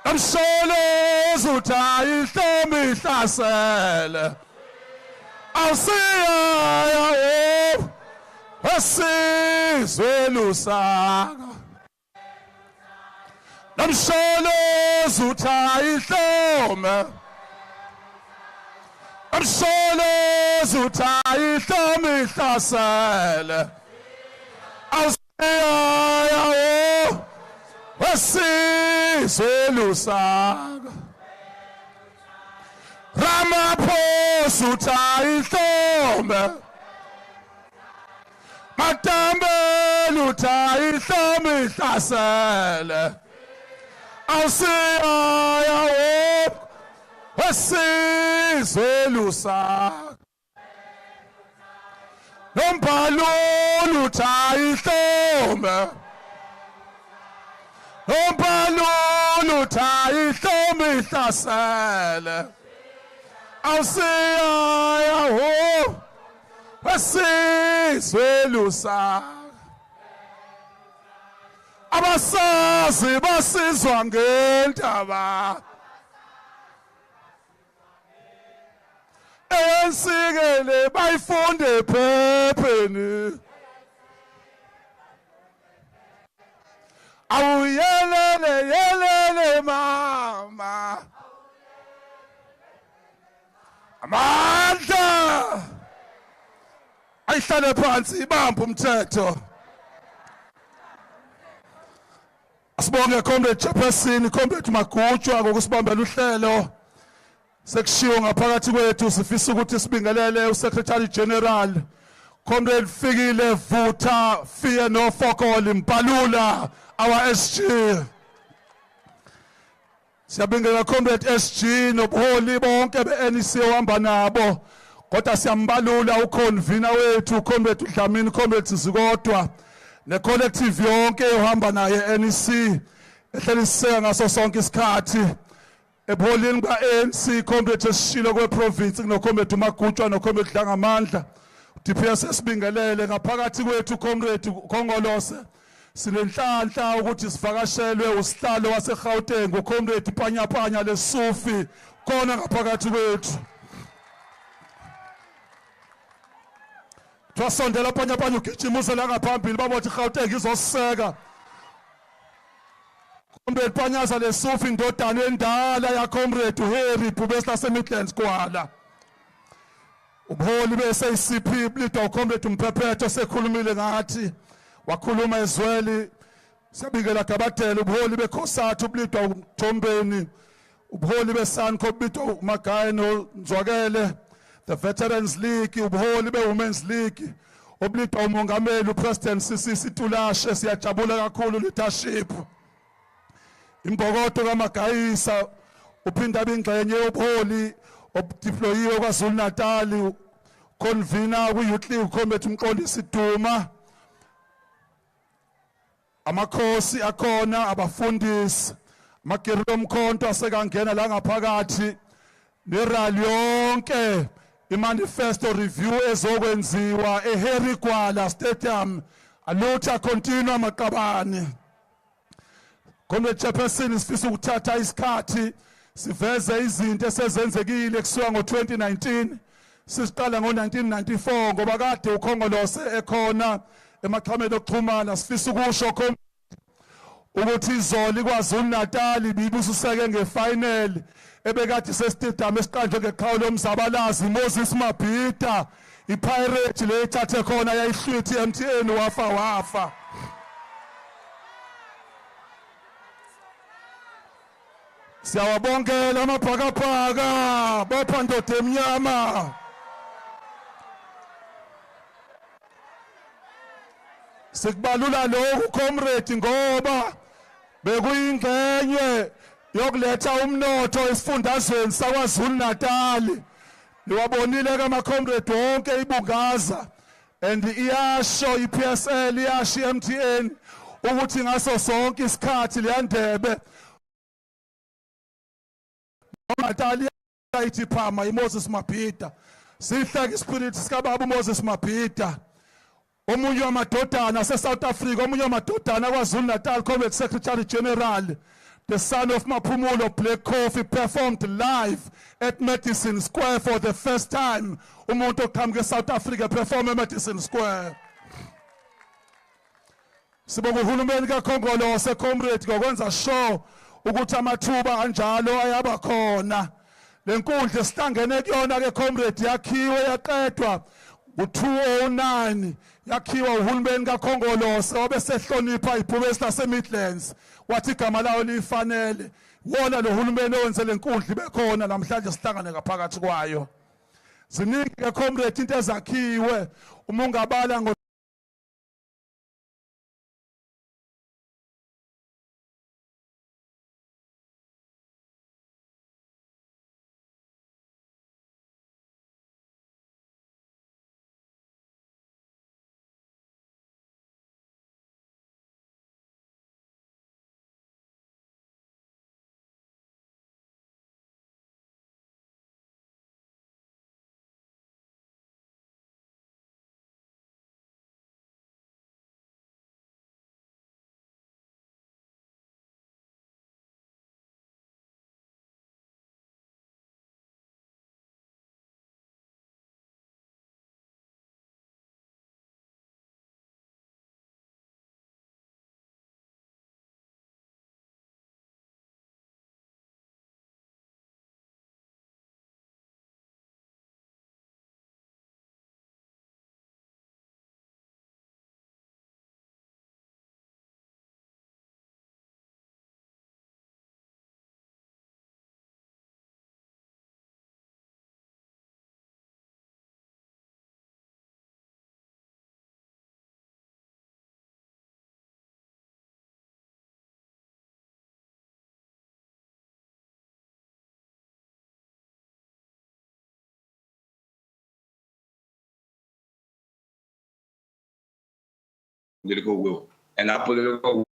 Nomsholozi utha ihlome ihlasele. Awusiyaya wo. Wesizwe lusaka. Nomsholozi utha ihlome. Nomsholozi utha ihlome ihlasele. Awusiyaya wo. Wesizwe lusaka. Ramaphosa utha ihlome. Matambela utha ihlome ihlasele. Awusiyaya wo. Wesizwe lusaka. Nombalulu utha ihlome. Nombalulu utha ihlome ihlasele. Awusiyaya wo. Wesizwe lusaka. Abasazi basizwa ngendaba. Ensikele bayifunde ephepheni. Awuyelele yelele mama. Amandla ayihlale phansi ibambe umthetho. Asibonge Comrade Chairperson, Comrade Magutshwa ngokusibambela uhlelo. Sekushiwo ngaphakathi kwethu sifisa ukuthi sibingelele uSecretary General Comrade Fikile Vutha Fiye no Fokoli Mbalula our SG. Siyabingelela Comrade SG nobuholi bonke beNEC ohamba nabo. Kodwa siyambalula uconvener wethu Comrade Dlamini, Comrade Zikodwa necollective yonke ohamba naye NEC ehleliseka ngaso sonke isikhathi. Ebuholini ba-ANC Comrade esishilo kweprovince kunoComrade Magutshwa noComrade Dlangamandla. DPS esibingelele ngaphakathi kwethu Comrade Khongolose. Sinenhlanhla ukuthi sivakashelwe usihlalo waseGauteng uComrade Panyapanya leSufi khona ngaphakathi kwethu. Twasondela Panyapanya ugijimuse la ngaphambili babothi iGauteng izosiseka. Comrade Panyaza leSufi indodana endala ya Comrade Harry Gwala Midlands Gwala. Ubuholi be-SABC blidwa uComrade Mphephetho sekhulumile ngathi wakhuluma ezweli. Siyabingelela Gabatela ubuholi beKhosathu blidwa uThombeni. Ubuholi beSanco blidwa uMagayi noNzwakele. The Veterans League ubuholi beWomen's League oblidwa uMongameli uPresident Sisisi Tulashe. Siyajabula kakhulu leadership. Imbokodo kaMagayisa uphinda bingxenye ubuholi obdeployiwe KwaZulu-Natal convener kwi-Youth League Comrade Mqondisi Duma. Amakhosi akhona abafundisi Magero Mkhonto asekangena la ngaphakathi nerally yonke imanifesto review ezokwenziwa eHarry Gwala Stadium alutha continue maqabane. Comrade Chairperson sifisa ukuthatha isikhathi siveze izinto esezenzekile kusuka ngo2019 sisiqala ngo1994 ngoba kade ukhongolose ekhona emaqhameni okuxhumana sifisa ukusho ukuthi izolo KwaZulu-Natal ibibususeke ngefinal ebekade sesitadium esiqanjwe ngeqhawe lomzabalazi Moses Mabhida iPirate le ithathe khona yayihlwithi MTN wafa. Siyawabongela amabhakabhaka bopha ndoda emnyama. Sikubalula lokhu comrade ngoba bekuyingxenye yokuletha umnotho esifundazweni saKwaZulu-Natal. Liwabonile kama comrade wonke ibungaza and iyasho iPSL iyasho iMTN ukuthi ngaso sonke isikhathi leyandebe Natal ithi phama iMoses Mabhida. Sihlaka ispirit sikababa Moses Mabhida. Omunye wamadodana ase-South Africa, omunye wamadodana KwaZulu-Natal Comrade Secretary General, the son of Maphumulo Black Coffee, performed live at Madison Square for the first time. Umuntu oqhamuke South Africa perform at Madison Square. Sibonga uhulumeni kaKhongolose comrade ngokwenza show ukuthi amathuba anjalo ayaba khona. Lenkundla sihlangene kuyona ke comrade yakhiwe yaqedwa u-2009 yakhiwa uhulumeni kaKhongolose obesehlonipha iphubesi laseMidlands wathi igama lawo lifanele wona lo hulumeni owenze lenkundla bekhona namhlanje sihlangane ngaphakathi kwayo. Ziningi ke comrade into ezakhiwe uma ungabala ngo political will. And that political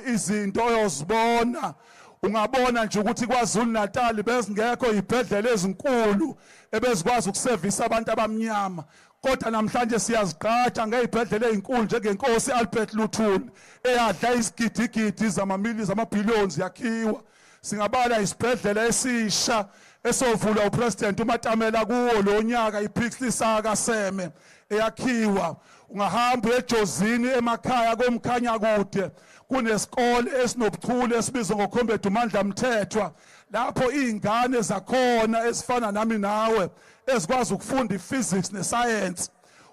izinto oyozibona ungabona nje ukuthi KwaZulu-Natal bezingekho ibhedlela ezinkulu ebezikwazi ukusevisa abantu abamnyama kodwa namhlanje siyazigqaja ngezibhedlela ezinkulu njengenkosi Albert Luthuli eyadla izigidigidi zamamili zamabhillions yakhiwa. Singabala isibhedlela esisha esovula uPresident uMatamela kuwo lo nyaka iPixley Saka Seme eyakhiwa. ungahamba ejozini emakhaya komkhanya kude kunesikole esinobuchule esibizwa ngoKhombedu Mandla Mthethwa lapho izingane zakhona ezifana nami nawe ezikwazi ukufunda iPhysics neScience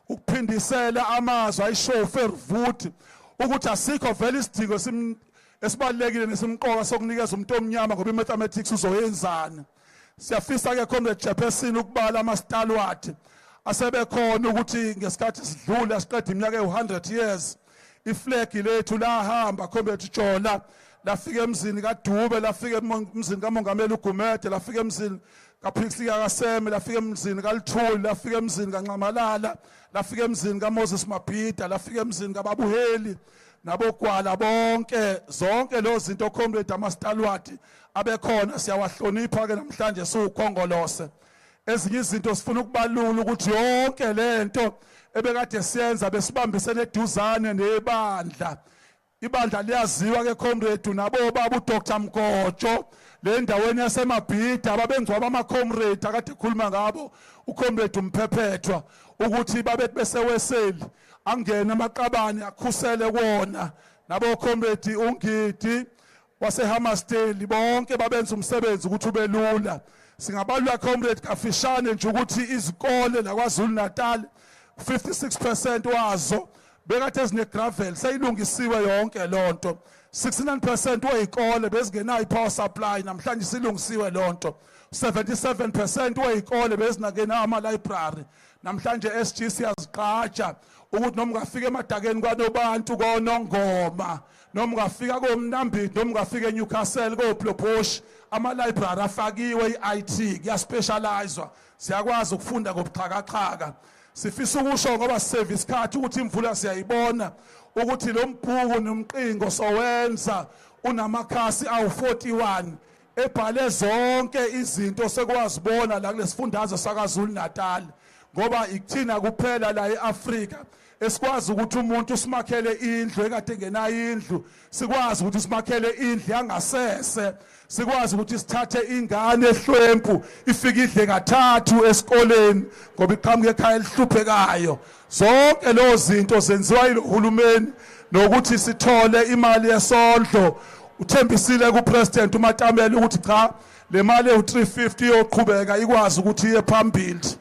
ukuphindisela amazwi ayishofe rivuthi ukuthi asikho vele isidingo esibalekile nesimqoka sokunikeza umuntu omnyama ngoba imathematics uzoyenzana. Siyafisa ke Comrade Chairperson ukubala amastalward asebekhona ukuthi ngesikhathi sidlule asiqeda iminyaka e100 years iflag lethu lahamba Comrade Jola lafika emzini kaDube lafika emzini kaMongameli uGumede lafika emzini kaPhixika kaSeme lafika emzini kaLithuli lafika emzini kaNcamalala lafika emzini kaMoses Mabhida lafika emzini kaBabuheli nabogwala bonke zonke lezi zinto Comrade amastalward abekhona siyawahlonipha ke namhlanje siukhongolose. Ezinye izinto sifuna ukubalula ukuthi yonke lento ebekade siyenza besibambisene eduzane nebandla. Ibandla liyaziwa ke Comrade nabo baba uDr Mgojo le ndaweni yaseMabhida ababenziwa bama comrade akade khuluma ngabo uComrade Mphephetwa ukuthi babethi beseweseli angena amaqabane akhusele kuona nabo Comrade uNgidi waseHammersdale bonke babenza umsebenzi ukuthi ube lula. Singabalula Comrade kafishane nje ukuthi izikole la KwaZulu-Natal 56% wazo bekade ezine gravel sayilungisiwe yonke lonto. 69% weyikole bezingenayo ipower supply namhlanje silungisiwe lonto. 77% weyikole bezinakena ama library namhlanje SG siyaziqhatsha ukuthi noma ungafika emadakeni kwanobantu konongoma noma ungafika koMnambithi noma ungafika eNewcastle koPlobosh ama library afakiwe iIT kuyaspecializwa siyakwazi ukufunda ngobuxhakaxhaka. Sifisa ukusho ngoba service card ukuthi imvula siyayibona ukuthi lo mbhuku nomqingo sowenza unamakhasi awu41 ebhale zonke izinto sekwazi bona la kulesifundazwe sakaZulu-Natal ngoba ikuthina kuphela la eAfrika esikwazi ukuthi umuntu simakhele indlu ekade ngenayo indlu sikwazi ukuthi simakhele indlu yangasese sikwazi ukuthi sithathe ingane ehlwempu ifike idle kathathu esikoleni ngoba iqhamuke ekhaya elihluphekayo. Zonke lezi zinto zenziwa yilohulumeni nokuthi sithole imali yesondlo. Uthembisile kuPresident uMatamela ukuthi cha le mali u350 yoqhubeka ikwazi ukuthi iye phambili.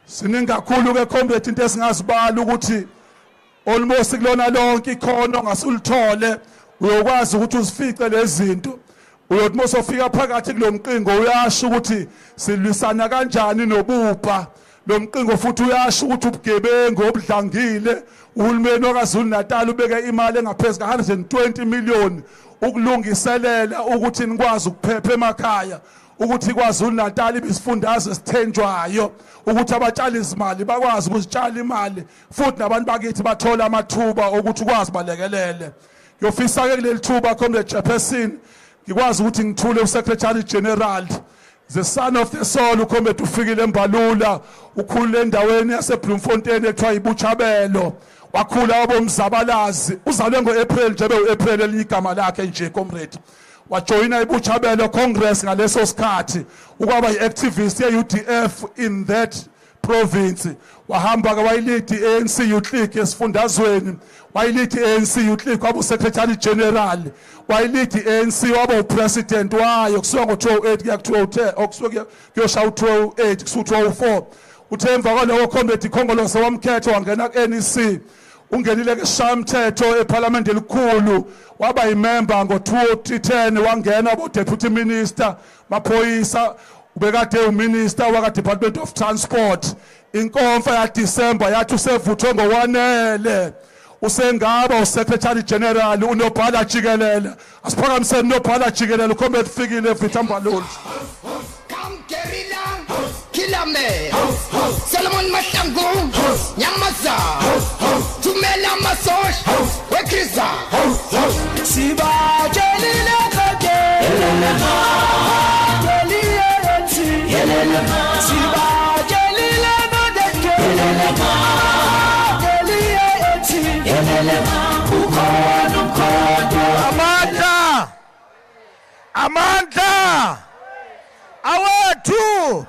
Siningi kakhulu ke Comrade into esingazibala ukuthi almost kulona lonke ikhono ongasulithole uyokwazi ukuthi uzifice lezi zinto. Uyothi mosofika phakathi kulomqingo uyasho ukuthi silwisana kanjani nobupha. Lo mqingo futhi uyasho ukuthi ubugebengu obudlangile uhulumeni wakaZulu-Natal ubeke imali engaphezulu ka120 million ukulungiselela ukuthi nikwazi ukuphepha emakhaya ukuthi KwaZulu-Natal ibisifundazwe esithenjwayo ukuthi abatshali izimali bakwazi ukuzitshala imali futhi nabantu bakithi bathola amathuba ukuthi ukwazi balekelele. Ngiyofisa ke kuleli thuba Comrade Chairperson ngikwazi ukuthi ngithule uSecretary General the son of the soul uComrade ufikile eMbalula ukhulule endaweni yaseBloemfontein ekuthiwa iBuchabelo wakhula wabomzabalazi uzalwe ngoApril nje beApril eligama lakhe nje Comrade wajoyina iBuchabelo Congress ngaleso sikhathi ukwaba yiactivist yeUDF in that province wahamba ke wayilid ANC Youth League esifundazweni wayilid ANC Youth League waba uSecretary General wayilid ANC waba upresident wayo kusuka ngo2008 kuya ku2010 okusuka kuyoshawa u2008 kusuka u2004 uthemva kwalowo Comrade Khongolose wamkhetha wangena kuNEC ungenile ke shamthetho eParliament elikhulu waba yimember ngo2010 wangena abo deputy minister maphoyisa ubekade uminister waka Department of Transport. Inkonfa ya December yathi usevuthwe ngokwanele usengaba uSecretary General unobhala jikelele asiphakamiseni unobhala jikelele uComrade fikile Pietermaritzburg. Kilame Solomon Mahlangu Nyamaza Tumela Masosh Wekriza Siba Jelile Kade Siba Jelile Nodeke Amanda Awatu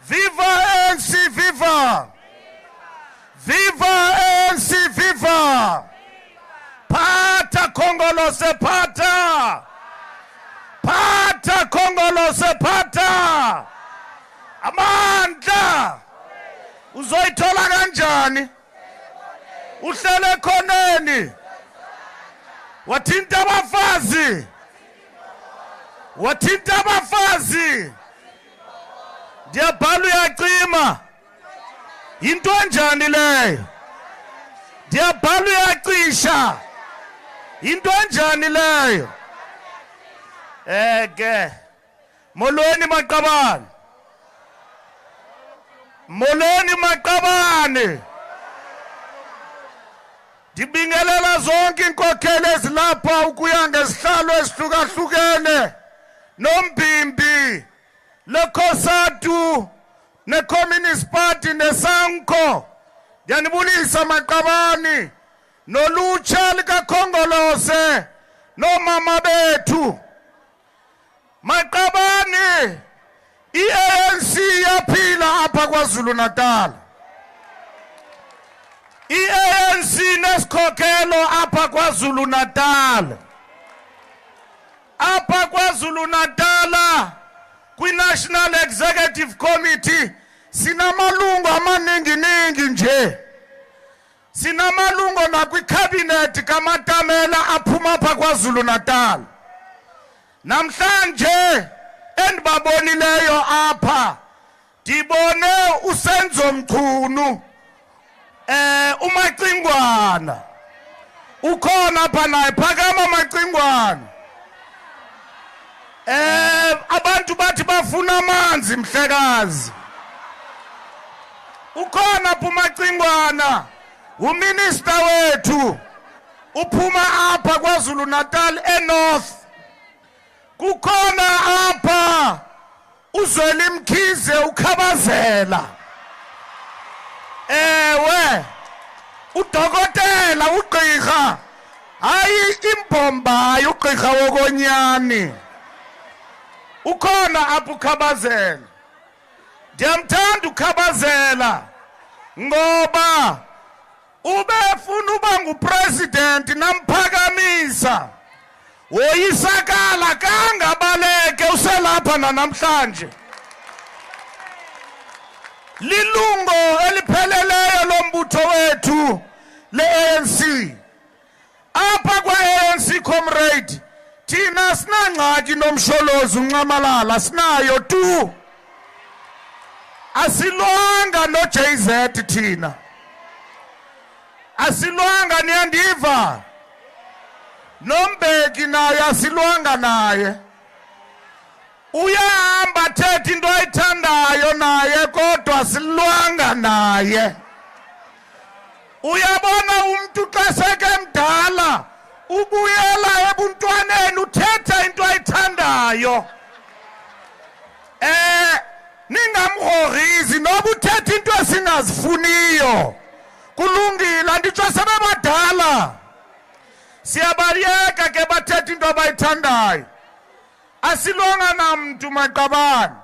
Viva ANC, viva! Viva ANC, viva! Pata Kongolose, pata! Pata Kongolose, pata! Amandla! Uzoyithola kanjani? Uhlele khoneni. Wathinta abafazi. Wathinta abafazi. Ndiyabhala uyacima. Into enjani leyo? Ndiyabhala uyacisha. Into enjani leyo? Ke. Molweni maqabane. Molweni maqabane. Ndibingelela zonke inkokheli ezilapha ukuya ngezihlalo ezihlukahlukene nombimbi leKOSATU neCommunist Party neSANCO. Ndiyanibulisa maqabani nolutsha likaKhongolose nomama bethu. Maqabani iANC yaphila apha KwaZulu-Natal. iANC nesikhokhelo apha KwaZulu-Natal. Apha KwaZulu-Natal kwi-National Executive Committee sinamalungu amaningi nje. Sinamalungu nakwi-cabinet kaMatamela aphuma apha KwaZulu-Natal. Namhlanje endibabonileyo apha ndibone uSenzo Mchunu uMacingwana ukhona apha naye. Phakama Macingwana. Abantu bathi bafuna amanzi mhlekazi. Ukhona apha uMacingwana, uminister wethu uphuma apha KwaZulu-Natal eNorth. Kukhona apha uZweli Mkhize ukhabazela. Ewe udokotela ugqirha hayi imbomba ugqirha wokonyani. Ukhona apha ukhabazela. Ndiyamthanda ukhabazela ngoba ubefuna uba ngupresident namphakamisa. Woyisakala kangabaleke uselapha namhlanje. Lilungo elipheleleyo lombutho wethu leANC. Apha kwaANC comrade thina sinangxaki nomsholozi uNcamalala sinayo tu. Asilwanga noJZ thina. Asilwanga niyandiva. Nombeki naye asilwanga naye. Uyahamba thetha into ayithandayo naye kodwa silwanga naye. Uyabona umuntu xa seke mdala ubuyela ebuntwaneni uthetha into ayithandayo. Ningamhorizi noba uthetha into esingazifuniyo. Kulungile anditsho sebebadala. Siyabariyeka ke bathetha into abayithandayo. Asilonga namntu maqabane.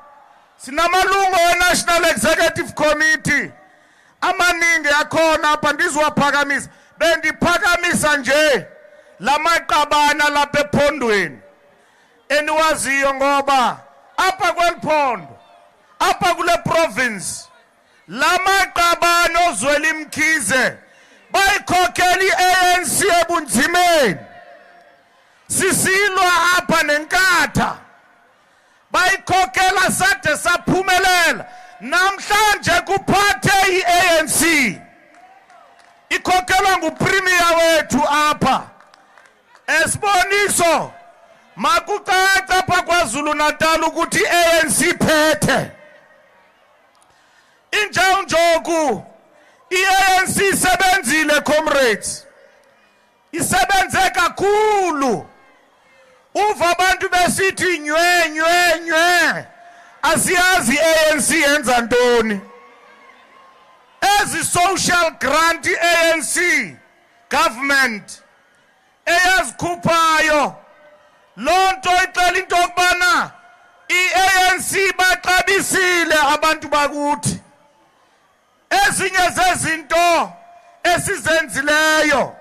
Sinamalungu e-National Executive Committee. Amaningi akhona apha ndizwaphakamisa. Bendiphakamisa nje lamaqabana lapha ephondweni. Eniwaziyo ngoba apha kweliphondo, apha kule province, lamaqabana oZweli Mkhize bayikhokhela iANC ebunzimeni. Sisilwa apha nenkatha. Bayikhokhela sade saphumelela. Namhlanje kuphathe iANC. Ikhokhelwa ngupremier wethu apha. Esiboniso makucaca apha KwaZulu-Natal ukuthi iANC phethe. Injawunjoku iANC isebenzile comrades. Isebenze kakhulu. Uva abantu besithi nywe. Asiyazi iANC yenza ntoni. Ezi social grant ANC government eyazikhuphayo. Lonto ixela into okubana iANC baxabisile abantu bakuthi. ezinye zezinto esizenzileyo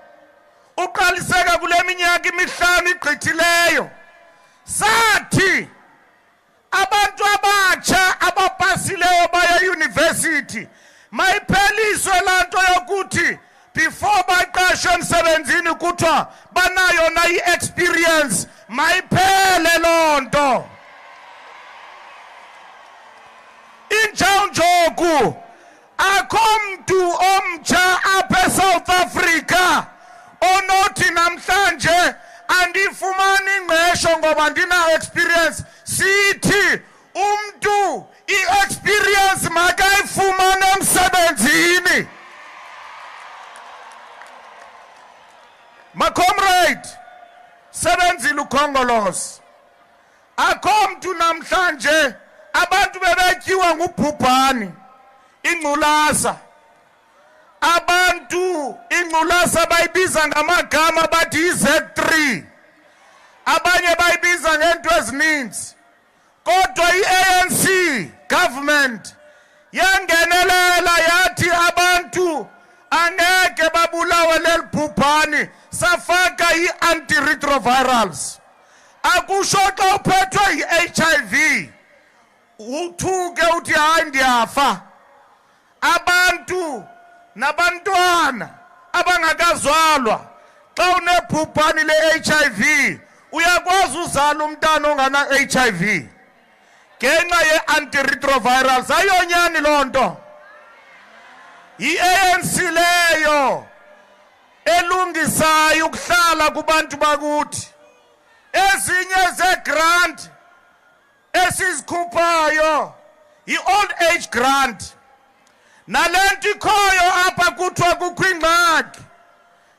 uqaliseka kule minyaka emihlanu igqithileyo sathi abantu abatsha abapasileyo baya university mayipheliswe lanto yokuthi before baqashwe emsebenzini kuthiwa banayo na i-experience mayiphele lonto. Injaunjoku akho mntu omtsha apha eSouth Africa onothi namhlanje andifumani ingqesho ngoba ndina experience. Sithi umntu i-experience makayifumane emsebenzini. My comrade, sebenzile ukhongolose. Akho mntu namhlanje abantu bebetyiwa ngubhubhani ingculaza. Abantu ingculaza bayibiza ngamagama bathi iZ3. Abanye bayibiza ngento ezininzi. Kodwa i-ANC government yangenelela yathi abantu angeke babulawe lelibhubhani safaka i-antiretrovirals. Akusho xa uphethwe yi-HIV uthuke uthi hayi ndiyafa. Abantu nabantwana abangakazalwa xa unebhubhani le-HIV uyakwazi uzala umntana ongana-HIV ngenxa ye-antiretrovirals. Ayonyani loo nto. I-ANC leyo elungisayo ukuhlala kubantu bakuthi. Ezinye ze-grant esizikhuphayo i-old age grant. Nalento ikhoyo apha kuthiwa kukho ingxaki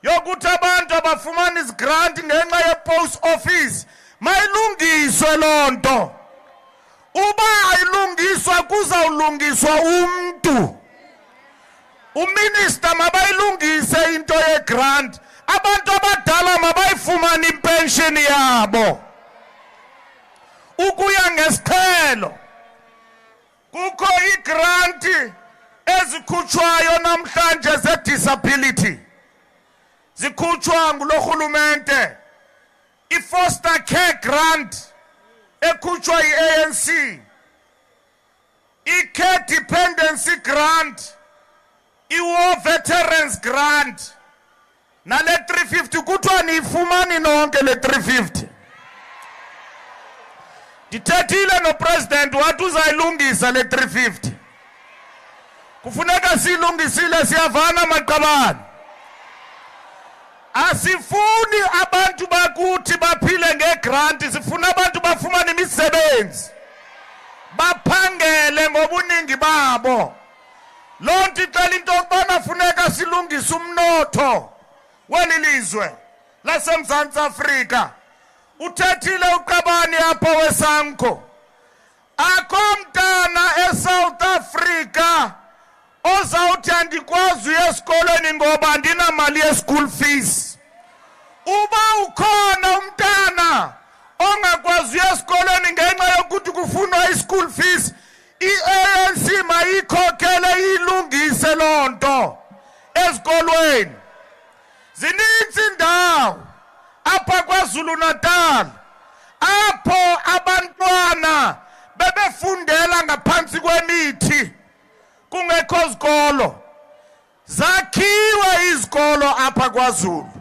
yokuthi abantu abafumana izigrant ngenxa ye-post office mayilungiswe loo nto. Uba ayilungiswa kuzawulungiswa umntu. Uminister mabayilungise into ye-grant. Abantu abadala mabayifumane impension yabo. Ukuya ngesiqhelo kukho i-grant ezikhutshwayo namhlanje ze-disability. Zikhutshwa ngulo rhulumente. I-foster care grant ekhutshwa yi-ANC. I-care dependency grant. I-war veterans grant. Nale 350 kuthiwa niyifumani nonke le 350. Ndithethile nopresident wathi uzayilungisa le 350. Kufuneka siyilungisile siyavana maqabane. Asifuni abantu bakuthi baphile ngegrant, sifuna abantu bafumane imisebenzi. Baphangele ngobuningi babo. Lonto icela into yokubana funeka silungise umnotho weli lizwe laseMzantsi Afrika. Uthethile uqabane apha wesanko. Akho mntana eSouth Africa ozawuthi andikwazi uya esikolweni ngoba andinamali ye-school fees. Uba ukhona umntana ongakwazi uya esikolweni ngenxa yokuthi kufunwa i-school fees, i-ANC mayikhokele ilungise loo nto ezikolweni. Zininzi indawo apha KwaZulu-Natal apho abantwana bebefundela ngaphantsi kwemithi kungekho zikolo. Zakhiwe izikolo apha KwaZulu.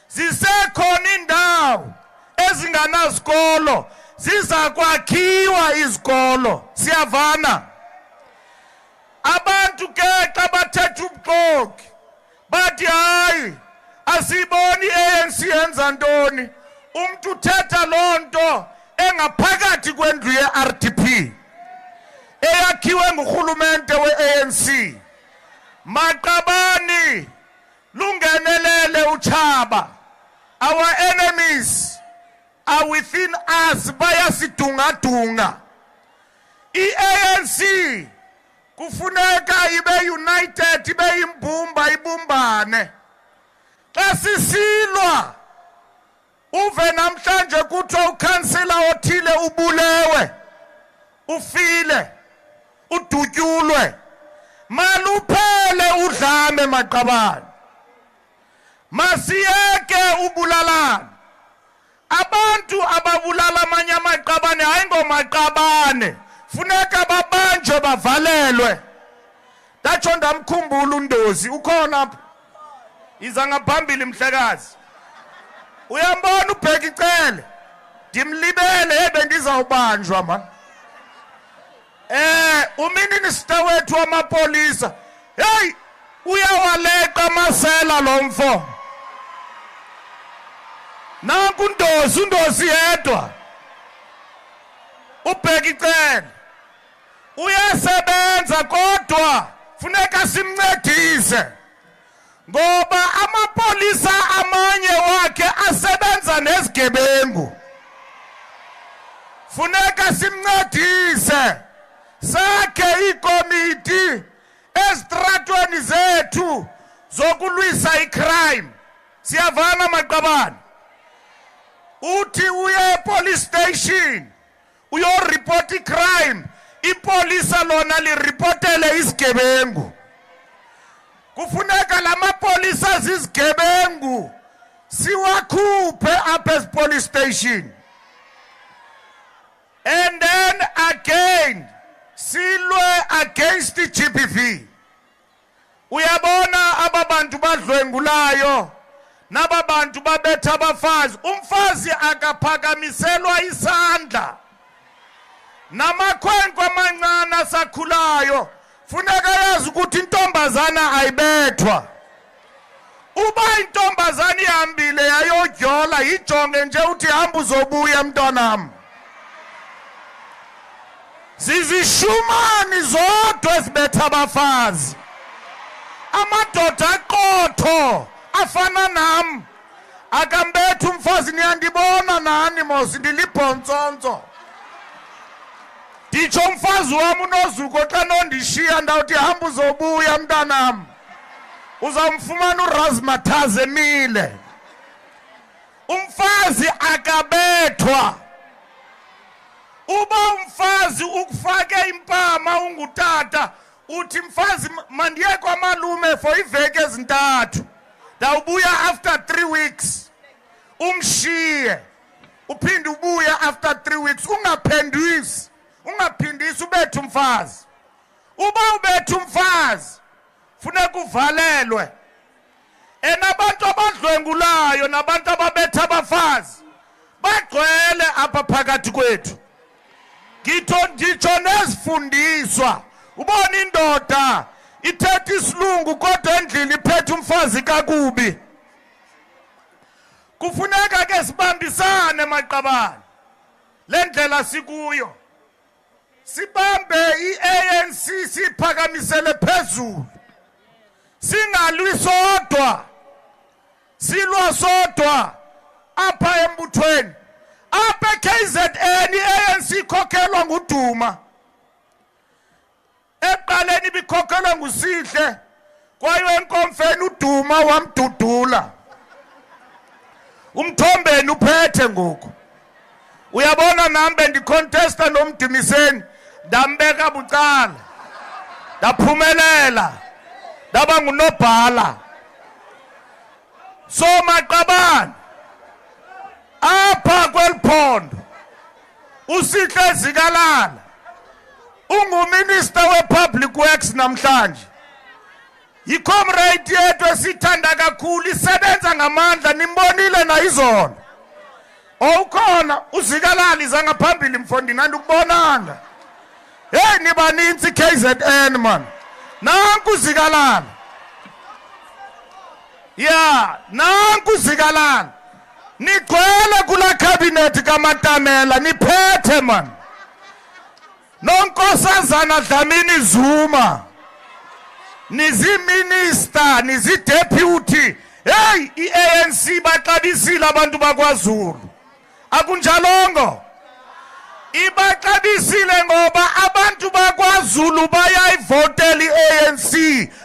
Zisekhona indawo ezinganazikolo, ziza kwakhiwa izikolo. Siyavana. Abantu ke xa bathetha ubuxoki bathi hayi asiboni i-ANC yenza ntoni. Umntu uthetha loo nto engaphakathi kwendlu ye-RDP eyakhiwe ngurhulumente we-ANC. Maqabani lungenelele utshaba. Our enemies are within us, bayasidunga-dunga. I-ANC kufuneka ibe united, ibe yimbumba, ibumbane. Xa sisilwa uve namhlanje kuthiwa ukhansela othile ubulewe, ufile, udutyulwe. maluphele udlame maqabane, masiyeke ubulalana. Abantu ababulala amanye amaqabane hayi ngomaqabane, funeka babanjwe bavalelwe. Datsho ndamkhumbula uNdozi ukhona apha, iza ngaphambili mhlekazi. Uyambona ubheka icele, ndimlibele ebendizawubanjwa man. Uminister wethu wamapolisa, hey, uyawaleqa amasela lo mfo. Nanku uNdozi yedwa ubheka icele, uyasebenza kodwa funeka simncedise ngoba amapolisa amanye wakhe asebenza nezigebengu. Funeka simncedise, sakhe ikomiti ezitratweni zethu zokulwisa icrime. Siyavana maqabane, uthi uye police station uyoreport icrime, ipolisa lona liripotele izigebengu. Kufuneka lamapolisa zizigebengu siwakhuphe apha police station, and then again silwe against the GBV. Uyabona ababantu badlwengulayo nababantu babetha abafazi, umfazi akaphakamiselwa isandla. Namakhwenkwe amancane asakhulayo funeka yazi ukuthi intombazana ayibethwa. Uba intombazana ihambile yayodyola, ijonge nje uthi hamba uzobuya mntanami. Zizishumani zodwa ezibetha abafazi, amadoda aqotho afana nam akambetha umfazi. Niyandibona nani mos ndilibhontsonzo. Nditsho umfazi wami unozuko xa nondishiya ndawuthi hamba uzobuya mntanam, uzamfumana uRazmathaze emile. Umfazi akabethwa. Uba umfazi ukufake impama ungutata, uthi mfazi mandiye kwamalume for iveki ezintathu, ndawubuya after 3 weeks. Umshiye uphinde ubuya after 3 weeks. Ungaphindisi ubethe umfazi. Uba ubethe umfazi funeka uvalelwe. Enabantu abadlwengulayo nabantu ababetha abafazi bagcwele apha phakathi kwethu. Ngitsho nezifundiswa, ubona indoda ithetha isilungu kodwa endlini iphethe umfazi kakubi. Kufuneka ke sibambisane maqabane, le ndlela sikuyo sibambe iANC siphakamisele phezulu, singalwi sodwa, silwa sodwa apha embuthweni. Apha KZN iANC ikhokhelwa nguDuma, eqaleni ibikhokhelwa nguSihle, kwaye enkomfeni uDuma wamdudula. Umthombeni uphethe ngoku. Uyabona nami bendicontesta noMdumiseni, ndambeka bucala, ndaphumelela, ndaba ngunobhala. So maqabane, apha kweliphondo uSihle Zikalala unguminister wepublic works namhlanje. Yicomrade yethu esithanda kakhulu, isebenza ngamandla, nimbonile na izolo. Ukhona uZikalala iza ngaphambili mfondini andikubonanga. Hey nibaninzi KZN man. Nanku Zikalala. Yeah, nanku Zikalala. Nigcwele kula cabinet kaMatamela niphethe man. Nonkosazana Dlamini Zuma. Nizi-minister, nizi-deputy. Hey, iANC baxabisile abantu bakwaZulu. Akunjalongo. Ibaxabisile ngoba abantu bakwaZulu bayayivotela iANC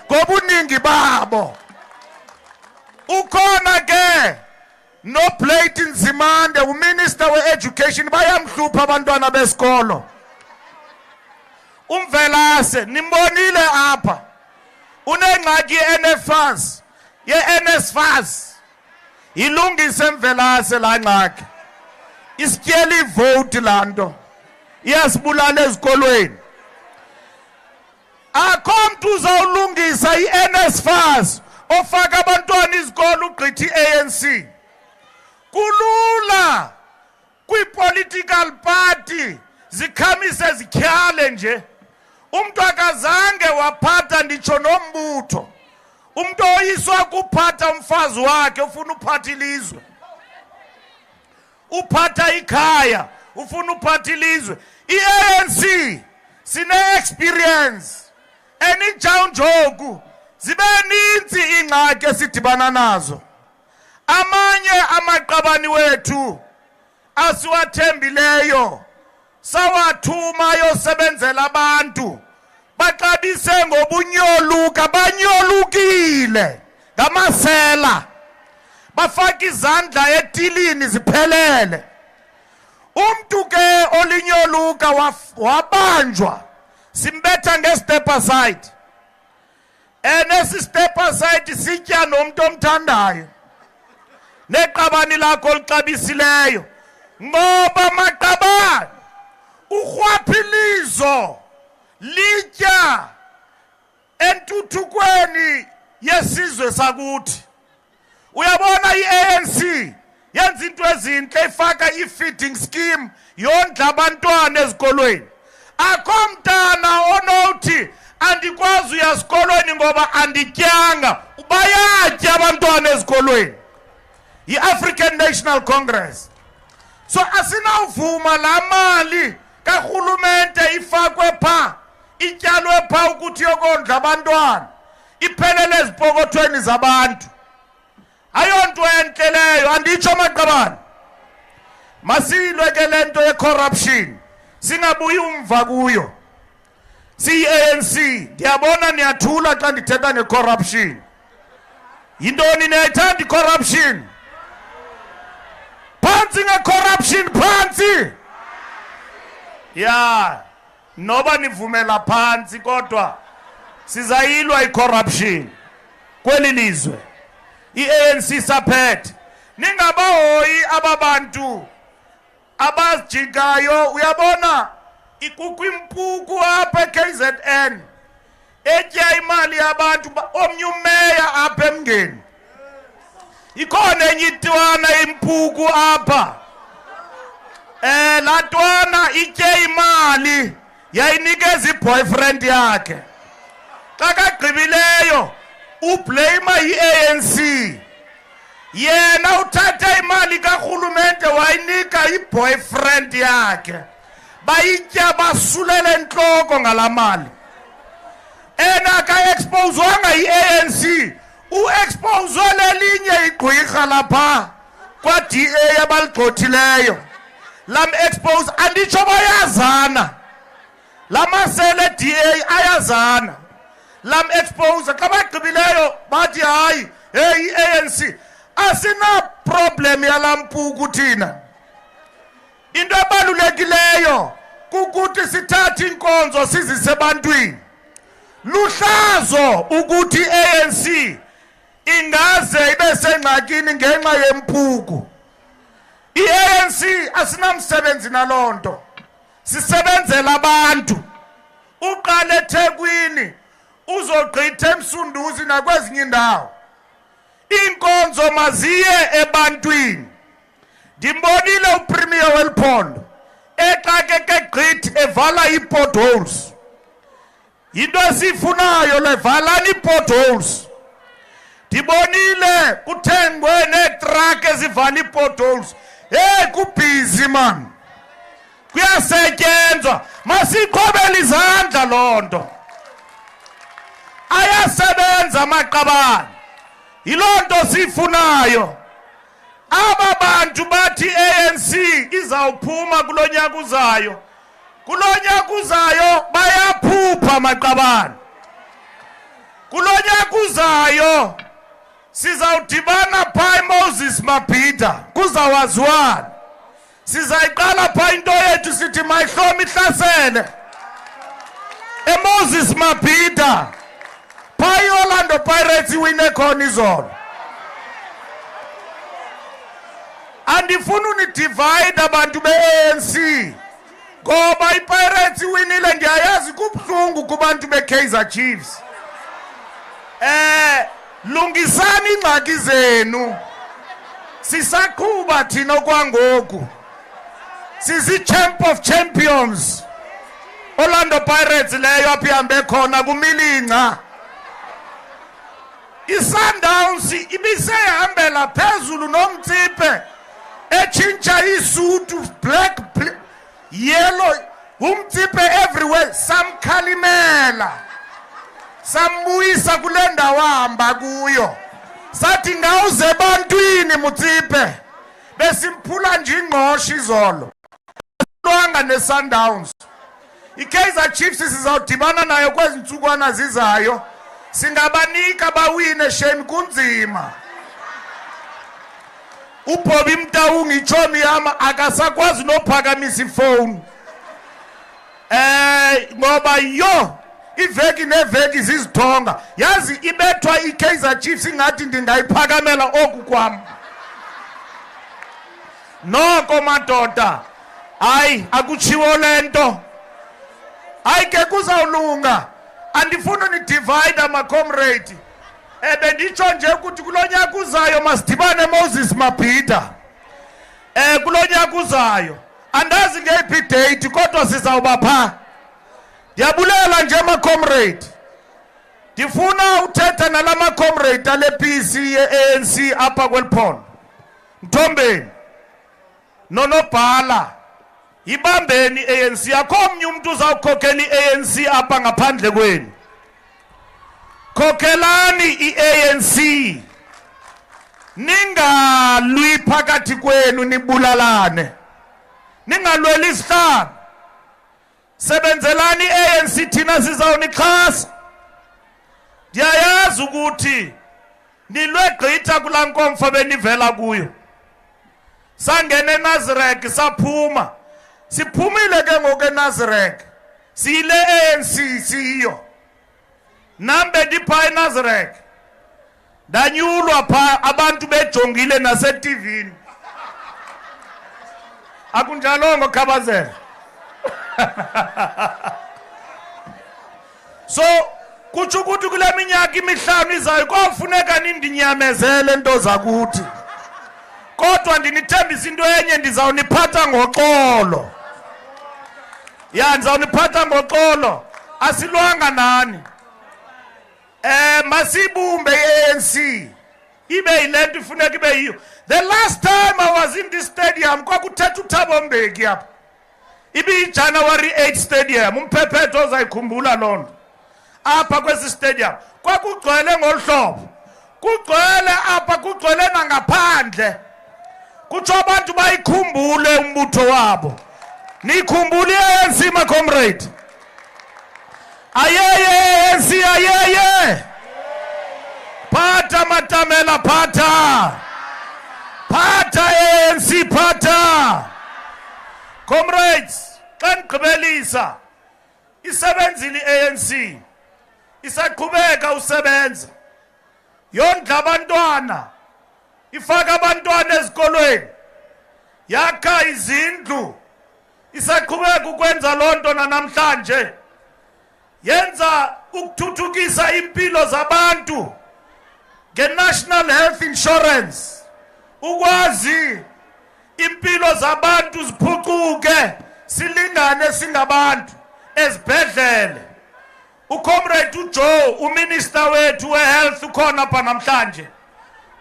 ngobuningi babo. Ukhona ke noPlate Nzimande, uMinister we-Education, bayamhlupha abantwana besikolo. Umvelase nimbonile apha. unengxaki ye-NFAS ye-NSFAS ilungise mvelase la ngxaki isityeli vote lanto iyasibulala ezikolweni akho mntu uzawulungisa i-NSFAS ofaka abantwana izikolo ugqitha i-ANC kulula kwi-political party zikhamise zityhale nje umntu akazange waphatha nditsho nombutho umntu oyiswa kuphatha umfazi wakhe ufuna uphatha ilizwe uphatha ikhaya ufuna uphatha ilizwe i-ANC sine-experience enijawunjoku zibe ninzi iingxaki esidibana nazo amanye amaqabani wethu asiwathembileyo sawathuma yosebenzela abantu baxabise ngobunyoluka banyolukile ngamasela bafaka izandla etilini ziphelele umntu ke olinyoluka wabanjwa simbetha nge-step aside esi step aside sitya nomntu omthandayo neqabani lakho lixabisileyo ngoba maqabani urhwaphilizo litya entuthukweni yesizwe sakuthi uyabona i-ANC yenza into ezinhle ifaka i-feeding scheme yondla abantwana ezikolweni akho mntana onothi andikwazi uya esikolweni ngoba andityanga bayatya abantwana ezikolweni yi-African National Congress so asinawuvuma la mali karhulumente ifakwe pha ityalwe pha ukuthi yokondla abantwana iphelele ezipokothweni zabantu ayonto entle leyo anditsho maqabane masilwe ke lento ye-corruption singabuyi umva kuyo siyi-ANC ndiyabona niyathula xa ndithetha nge-corruption yintoni niyayithanda i-corruption phansi nge-corruption phansi ya noba nivumela phansi kodwa sizayilwa i-corruption kweli lizwe i-ANC saphethe ningabahoyi ababantu abajikayo uyabona ikukwimpuku apha e-KZN etya imali yabantu omnye umeya apha emngeni ikhona enye itwana impuku apha laa twana itye imali yayinikeza i-boyfriend yakhe xa kagqibileyo ubleyima yi-ANC yena uthatha imali karhulumente wayinika i-boyfriend yakhe bayitya basulele entloko ngalaa mali ka-expozwanga yi-ANC uexpozwe lelinye igqwirha lapha kwa-DA abaligxothileyo lam expose anditsho bayazana la masele e-DA ayazana lam expose xa bagqibileyo bathi hayi hey i-ANC asinaproblem yala mpuku thina into ebalulekileyo kukuthi sithathe inkonzo sizise ebantwini luhlazo ukuthi i-ANC ingaze ibe sengxakini ngenxa yempuku i-ANC asinamsebenzi naloo nto sisebenzela abantu uqala eThekwini uzogqitha eMsunduzi nakwezinye indawo iinkonzo maziye ebantwini ndimbonile uPremier weliphondo exakeke gqithi evala ii-potholes yinto esifunayo levalani ii-potholes ndibonile kuthengwe neetrakhi ezivala ii-potholes kubhizi man kuyasetyenzwa masiqhobele izandla loo nto ayasebenza amaqabane yiloo nto siyifunayo aba bantu bathi ANC izawuphuma kulo nyaka uzayo bayaphupha maqabane kulo nyaka uzayo sizawudibana phaa eMoses Mabhida kuzawaziwana sizayiqala phaa into yethu sithi mayihlome ihlasele eMoses Mabhida Phayi Orlando Pirates iwine khona izolo. Andifuna unidivide abantu be-ANC. Ngoba iPirates iwinile ndiyayazi kubhlungu kubantu be-Kaizer Chiefs. Lungisani ingxaki zenu. Sisaqhuba thina kwangoku. Sisi-champ of champions. Orlando Pirates leyo apha ihambe khona kumilinga. I-Sundowns ibisehambela phezulu nomtsipe. Echincha isutu black, yellow, umtsipe everywhere. Samkhalimela. Sambuyisa kule ndawo ahamba kuyo. Sathi ngawuze ebantwini mutsipe. Besimphula nje ingqosho izolo. Asilwanga ne-Sundowns. I-Kaizer Chiefs sizawudibana nayo kwezi ntsukwana zizayo. Singabanika bawine shame kunzima. Ubobby Mtaung ichomi yama akasakwazi nophakamisa ifone. Ngoba yo iveki neveki zizithonga. Yazi ibethwa i-Kaizer Chiefs ingathi ndingayiphakamela oku kwam. Noko madoda. Hayi akuchiwo lento. Hayi ke kuzawulunga. Andifuna ni divide ama comrade. Benditsho nje ukuthi kulonyaka uzayo masidibane Moses Mabhida. Kulonyaka uzayo. Andazi ngeyiphi date kodwa sizawuba pha. Ndiyabulela nje ama comrade. Ndifuna uthetha nalama comrade ale PC ye-ANC apha kweliphondo. Mthombeni. Nonobhala. Ibambeni ANC akho omnye umuntu uzawukhokhela i-ANC apha ngaphandle kwenu. Khokhelani i-ANC. Ningalwi phakathi kwenu nibulalane. Ningalweli isihlanu. Sebenzelani i-ANC thina sizawunixhasa. Ndiyayazi ukuthi nilwe gqitha kulaa nkomfa benivela kuyo. Sangena eNazarek saphuma. Siphumile ke ngoku eNazarek. Siyile ANC siyo. Nambe dipha eNazarek. Danyulwa pha abantu bejongile nase-TVini. Akunjalo ngokhabazela. So kutsho ukuthi kule minyaka imihlanu izayo kofuneka nindinyamezele into zakuthi. Kodwa ndinithembisa into enye ndizawuniphatha ngoxolo. Ya ndizawuniphatha ngoxolo. Asilwanga nani. Masibumbe ANC. Ibe yilento ifuneka ibe yiyo. The last time I was in this stadium kwakuthetha uThabo Mbeki apha. Ibi January 8 stadium umphephetho ozayikhumbula lonto. Apha kwesi stadium kwakugcwele ngolhlobo. Kugcwele apha kugcwele nangaphandle. Kutsho abantu bayikhumbule umbutho wabo. Nikhumbule ANC ma comrade. Ayeye ANC ayeye. Phatha matamela phatha. Phatha ANC phatha. Comrades, xa nigqibelisa isebenzile i-ANC. Isaqhubeka usebenza. Yondla abantwana. Ifaka abantwana ezikolweni. Yakha izindlu. Isaqhubeka ukwenza lonto namhlanje. Yenza ukuthuthukisa impilo zabantu nge-National Health Insurance. Ukwazi impilo zabantu ziphucuke silingane singabantu ezibhedlele. Ucomrade uJoe uminister wethu wehealth ukhona apha namhlanje.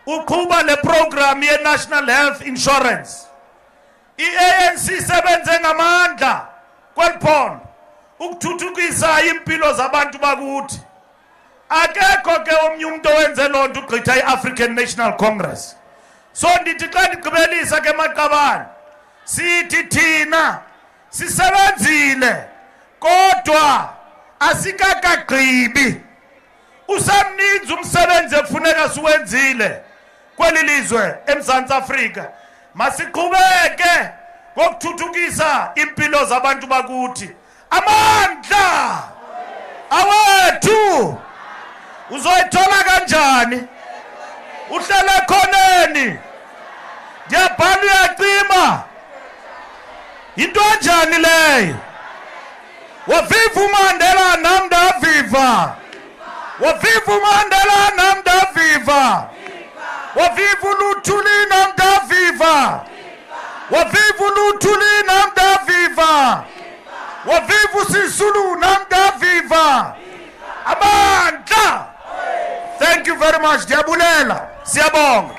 Uqhuba le program ye-National Health Insurance. I-ANC sebenze ngamandla kweliphondo ukuthuthukisa impilo zabantu bakuthi. Akekho ke omnye umuntu owenze lonto ugqitha i-African National Congress. So ndithi xa ndigqibelisa ke maqabane sithi thina sisebenzile kodwa asikakagqibi. Usamninzi umsebenzi efuneka siwenzile kweli lizwe eMzantsi Afrika. Masiqhubeke ngokuthuthukisa impilo zabantu bakuthi. Amandla awethu uzoyithola kanjani uhlele khoneni ndiyabhala uyacima into enjani leyo waviva uMandela nam ndaviva waviva uMandela nam ndaviva waviva uLuthuli nam ndaviva waviva uLuthuli nam ndaviva waviva uSisulu nam ndaviva amandla. Thank you very much. Diabulela. Siyabonga.